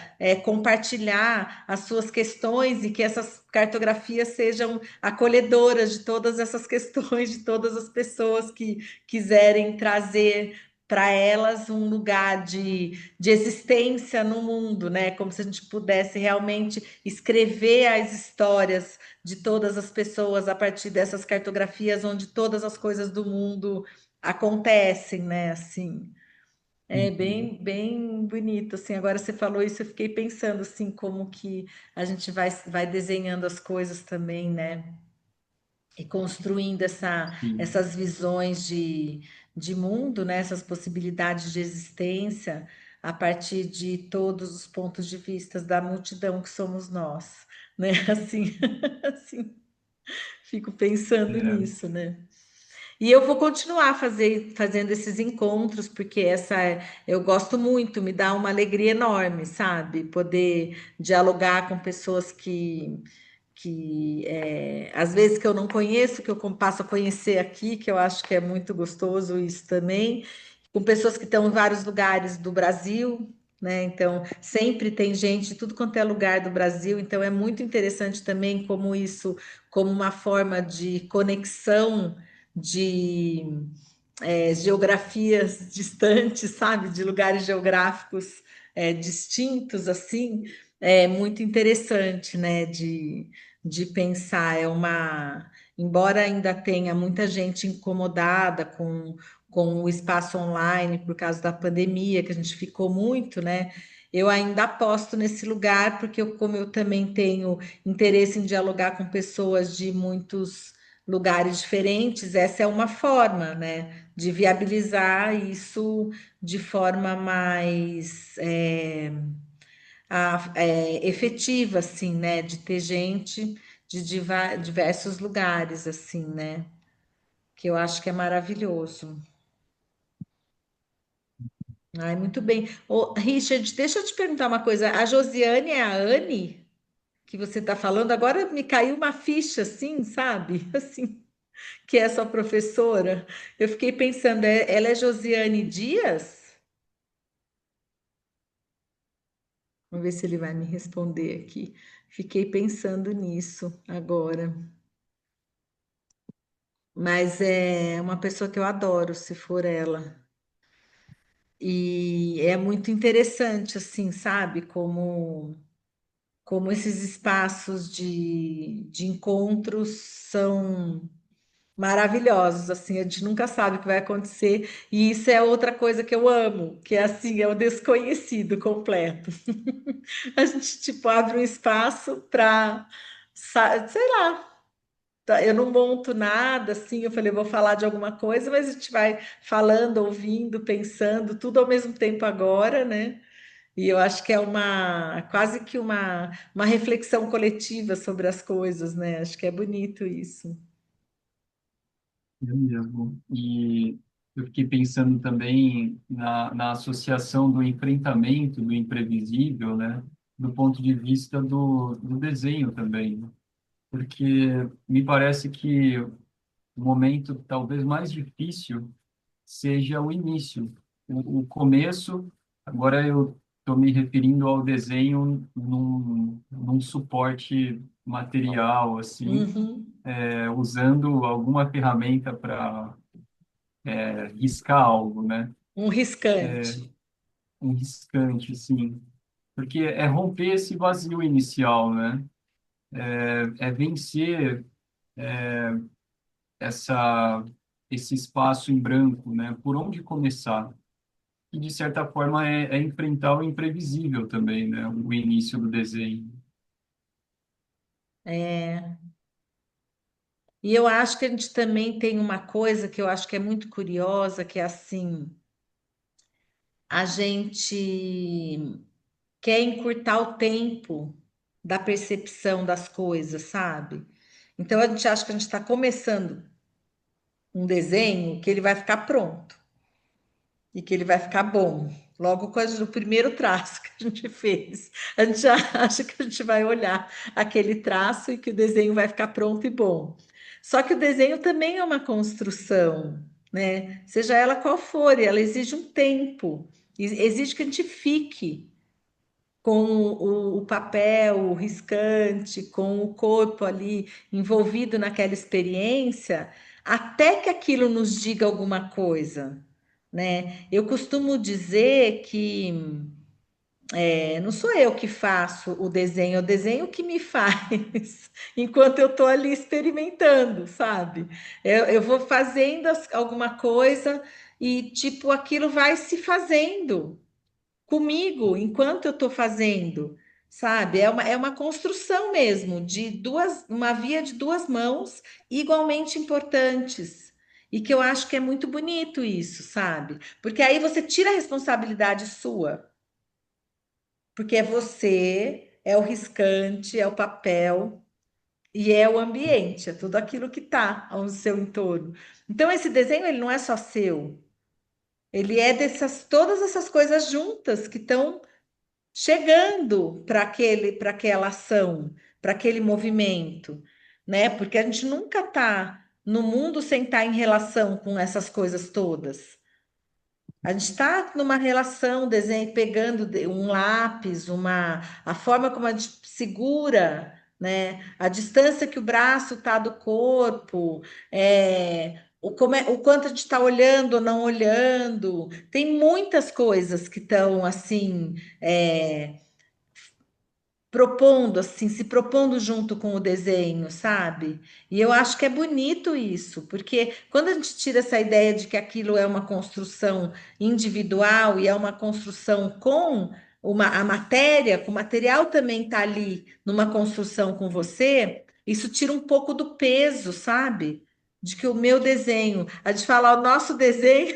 compartilhar as suas questões e que essas cartografias sejam acolhedoras de todas essas questões, de todas as pessoas que quiserem trazer para elas um lugar de existência no mundo, né? Como se a gente pudesse realmente escrever as histórias de todas as pessoas a partir dessas cartografias onde todas as coisas do mundo acontecem, né? Assim, é Uhum. bem bonito, assim. Agora você falou isso, eu fiquei pensando assim como que a gente vai desenhando as coisas também, né? E construindo Sim, essas visões de mundo, né? Essas possibilidades de existência a partir de todos os pontos de vista da multidão que somos nós, né? Assim, assim. Fico pensando é, nisso, né? E eu vou continuar fazendo esses encontros, porque eu gosto muito, me dá uma alegria enorme, sabe? Poder dialogar com pessoas às vezes que eu não conheço, que eu passo a conhecer aqui, que eu acho que é muito gostoso isso também, com pessoas que estão em vários lugares do Brasil, né? Então, sempre tem gente de tudo quanto é lugar do Brasil, então é muito interessante também como isso, como uma forma de conexão de geografias distantes, sabe, de lugares geográficos distintos, assim, é muito interessante, né, de pensar. Embora ainda tenha muita gente incomodada com o espaço online por causa da pandemia, que a gente ficou muito, né? Eu ainda aposto nesse lugar, porque como eu também tenho interesse em dialogar com pessoas de muitos lugares diferentes, essa é uma forma, né? De viabilizar isso de forma mais efetiva, assim, né? De ter gente de diversos lugares, assim, né? Que eu acho que é maravilhoso. Ai, muito bem. Ô, Richard, deixa eu te perguntar uma coisa. A Josiane é a Anne que você está falando? Agora me caiu uma ficha, assim, sabe? Assim, que é sua professora. Eu fiquei pensando, ela é Josiane Dias? Vamos ver se ele vai me responder aqui. Fiquei pensando nisso agora. Mas é uma pessoa que eu adoro, se for ela. E é muito interessante, assim, sabe? Como esses espaços de encontros são maravilhosos, assim, a gente nunca sabe o que vai acontecer. E isso é outra coisa que eu amo, que é assim, é o desconhecido completo. A gente, tipo, abre um espaço para, sei lá, eu não monto nada, assim, eu falei, vou falar de alguma coisa, mas a gente vai falando, ouvindo, pensando, tudo ao mesmo tempo agora, né? E eu acho que é quase que uma reflexão coletiva sobre as coisas, né? Acho que é bonito isso. É mesmo. E eu fiquei pensando também na associação do enfrentamento do imprevisível, né? Do ponto de vista do desenho também, né? Porque me parece que o momento talvez mais difícil seja o início. O começo, agora eu estou me referindo ao desenho num suporte material, assim, Uhum. usando alguma ferramenta para riscar algo, né? Um riscante. Um riscante, assim. Porque é romper esse vazio inicial, né? É vencer essa, esse espaço em branco, né? Por onde começar? E, de certa forma, é enfrentar o imprevisível também, né? O início do desenho. É. E eu acho que a gente também tem uma coisa que eu acho que é muito curiosa, que é assim, a gente quer encurtar o tempo da percepção das coisas, sabe? Então a gente acha que a gente está começando um desenho que ele vai ficar pronto e que ele vai ficar bom. Logo com o primeiro traço que a gente fez, a gente já acha que a gente vai olhar aquele traço e que o desenho vai ficar pronto e bom. Só que o desenho também é uma construção, né? Seja ela qual for, e ela exige um tempo, exige que a gente fique com o papel, o riscante, com o corpo ali envolvido naquela experiência, até que aquilo nos diga alguma coisa, né? Eu costumo dizer que não sou eu que faço o desenho que me faz, enquanto eu estou ali experimentando, sabe? Eu vou fazendo alguma coisa e, tipo, aquilo vai se fazendo comigo enquanto eu estou fazendo, sabe? É uma construção mesmo de uma via de duas mãos igualmente importantes. E que eu acho que é muito bonito isso, sabe? Porque aí você tira a responsabilidade sua, porque é você, é o riscante, é o papel e é o ambiente, é tudo aquilo que está ao seu entorno. Então esse desenho ele não é só seu, ele é dessas todas essas coisas juntas que estão chegando para aquela ação. para aquele movimento, né? Porque a gente nunca está no mundo sem estar em relação com essas coisas todas. A gente está numa relação, desenho, pegando um lápis, a forma como a gente segura, né? A distância que o braço está do corpo, o quanto a gente está olhando ou não olhando. Tem muitas coisas que estão assim. Propondo assim, se propondo junto com o desenho, sabe? E eu acho que é bonito isso, porque quando a gente tira essa ideia de que aquilo é uma construção individual e é uma construção com a matéria, com o material também está ali numa construção com você, isso tira um pouco do peso, sabe? De que o meu desenho, a gente fala o nosso desenho,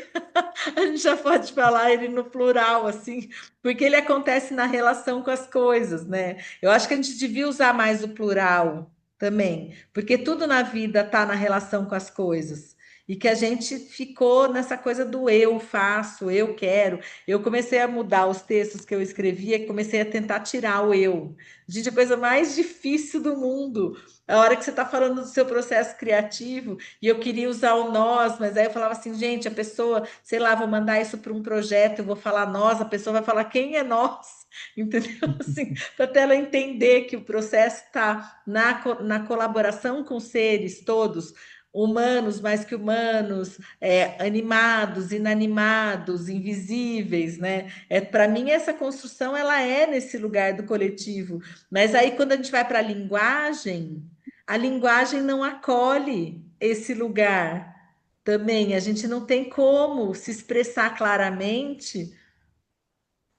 a gente já pode falar ele no plural, assim, porque ele acontece na relação com as coisas, né? Eu acho que a gente devia usar mais o plural também, porque tudo na vida está na relação com as coisas. E que a gente ficou nessa coisa do eu faço, eu quero. Eu comecei a mudar os textos que eu escrevia e comecei a tentar tirar o eu. Gente, a coisa mais difícil do mundo. A hora que você está falando do seu processo criativo, e eu queria usar o nós, mas aí eu falava assim, gente, a pessoa, sei lá, vou mandar isso para um projeto, eu vou falar nós, a pessoa vai falar quem é nós, entendeu? Assim, para ela entender que o processo está na colaboração com seres todos, humanos, mais que humanos, animados, inanimados, invisíveis, né? Para mim, essa construção ela é nesse lugar do coletivo. Mas aí, quando a gente vai para a linguagem não acolhe esse lugar também. A gente não tem como se expressar claramente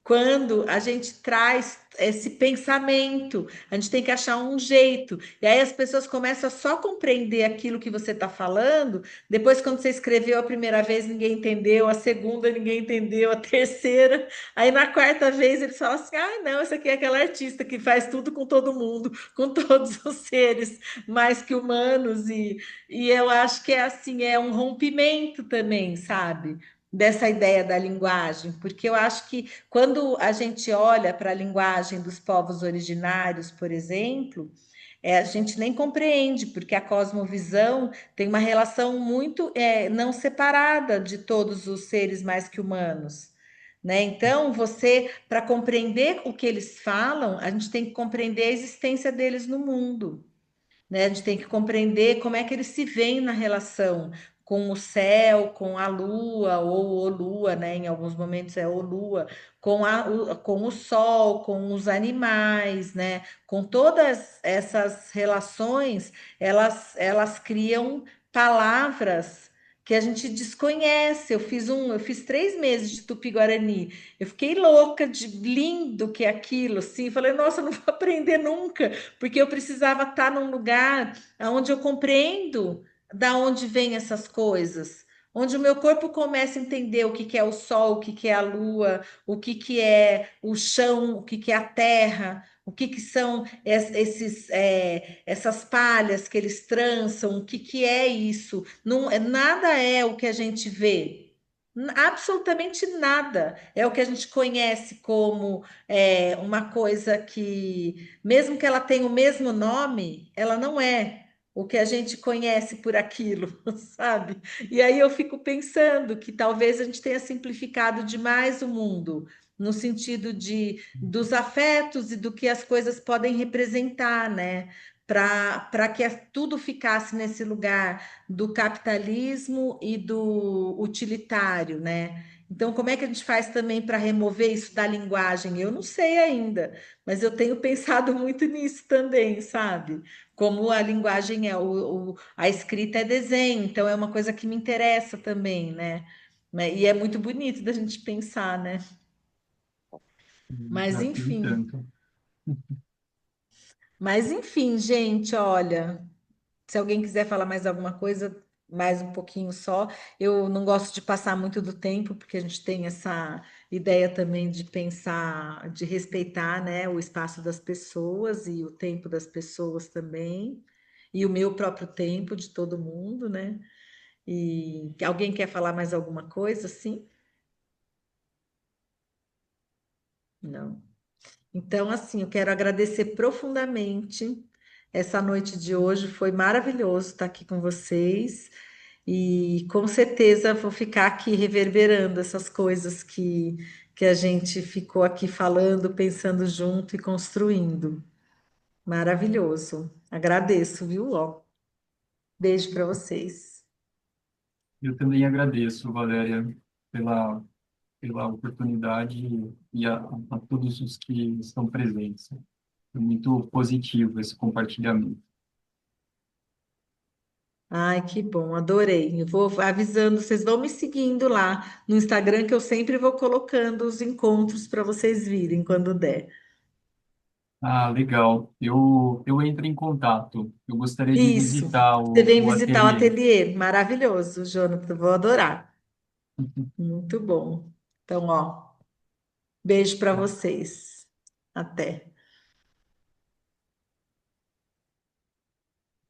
quando a gente traz esse pensamento, a gente tem que achar um jeito. E aí as pessoas começam a só compreender aquilo que você está falando. Depois, quando você escreveu a primeira vez, ninguém entendeu, a segunda, ninguém entendeu, a terceira. Aí na quarta vez eles falam assim: ah, não, essa aqui é aquela artista que faz tudo com todo mundo, com todos os seres mais que humanos. E eu acho que é assim, é um rompimento também, sabe? Dessa ideia da linguagem, porque eu acho que quando a gente olha para a linguagem dos povos originários, por exemplo, a gente nem compreende, porque a cosmovisão tem uma relação muito não separada de todos os seres mais que humanos. Né? Então, para compreender o que eles falam, a gente tem que compreender a existência deles no mundo, né? A gente tem que compreender como é que eles se veem na relação com o céu, com a lua, ou o lua, né? Em alguns momentos é o lua, com o sol, com os animais, né? Com todas essas relações, elas criam palavras que a gente desconhece. Eu fiz 3 meses de Tupi-Guarani. Eu fiquei louca de lindo que é aquilo, assim. Falei, nossa, eu não vou aprender nunca porque eu precisava estar num lugar onde eu compreendo da onde vêm essas coisas, onde o meu corpo começa a entender o que que é o sol, o que que é a lua, o que que é o chão, o que que é a terra, o que que são essas palhas que eles trançam, o que que é isso? Não, nada é o que a gente vê. Absolutamente nada é o que a gente conhece como uma coisa que mesmo que ela tenha o mesmo nome, ela não é o que a gente conhece por aquilo, sabe? E aí eu fico pensando que talvez a gente tenha simplificado demais o mundo, no sentido dos afetos e do que as coisas podem representar, né? Para que tudo ficasse nesse lugar do capitalismo e do utilitário, né? Então, como é que a gente faz também para remover isso da linguagem? Eu não sei ainda, mas eu tenho pensado muito nisso também, sabe? Como a linguagem a escrita é desenho, então é uma coisa que me interessa também, né? E é muito bonito da gente pensar, né? Mas Aqui nem enfim, tanto. gente, olha. Se alguém quiser falar mais alguma coisa, mais um pouquinho só. Eu não gosto de passar muito do tempo, porque a gente tem essa ideia também de pensar, de respeitar, né, o espaço das pessoas e o tempo das pessoas também, e o meu próprio tempo de todo mundo, né? E alguém quer falar mais alguma coisa, assim? Não. Então, assim, eu quero agradecer profundamente essa noite de hoje foi maravilhoso estar aqui com vocês e com certeza vou ficar aqui reverberando essas coisas que a gente ficou aqui falando, pensando junto e construindo. Maravilhoso. Agradeço, viu? Ó, beijo para vocês. Eu também agradeço, Valéria, pela oportunidade e a todos os que estão presentes. Foi muito positivo esse compartilhamento. Ai, que bom, adorei. Eu vou avisando, vocês vão me seguindo lá no Instagram, que eu sempre vou colocando os encontros para vocês virem quando der. Ah, legal. Eu entro em contato. Eu gostaria de Isso. visitar Você vem o visitar o ateliê. ateliê. Maravilhoso, Jonathan. Vou adorar. Muito bom. Então, ó, beijo para vocês. Até.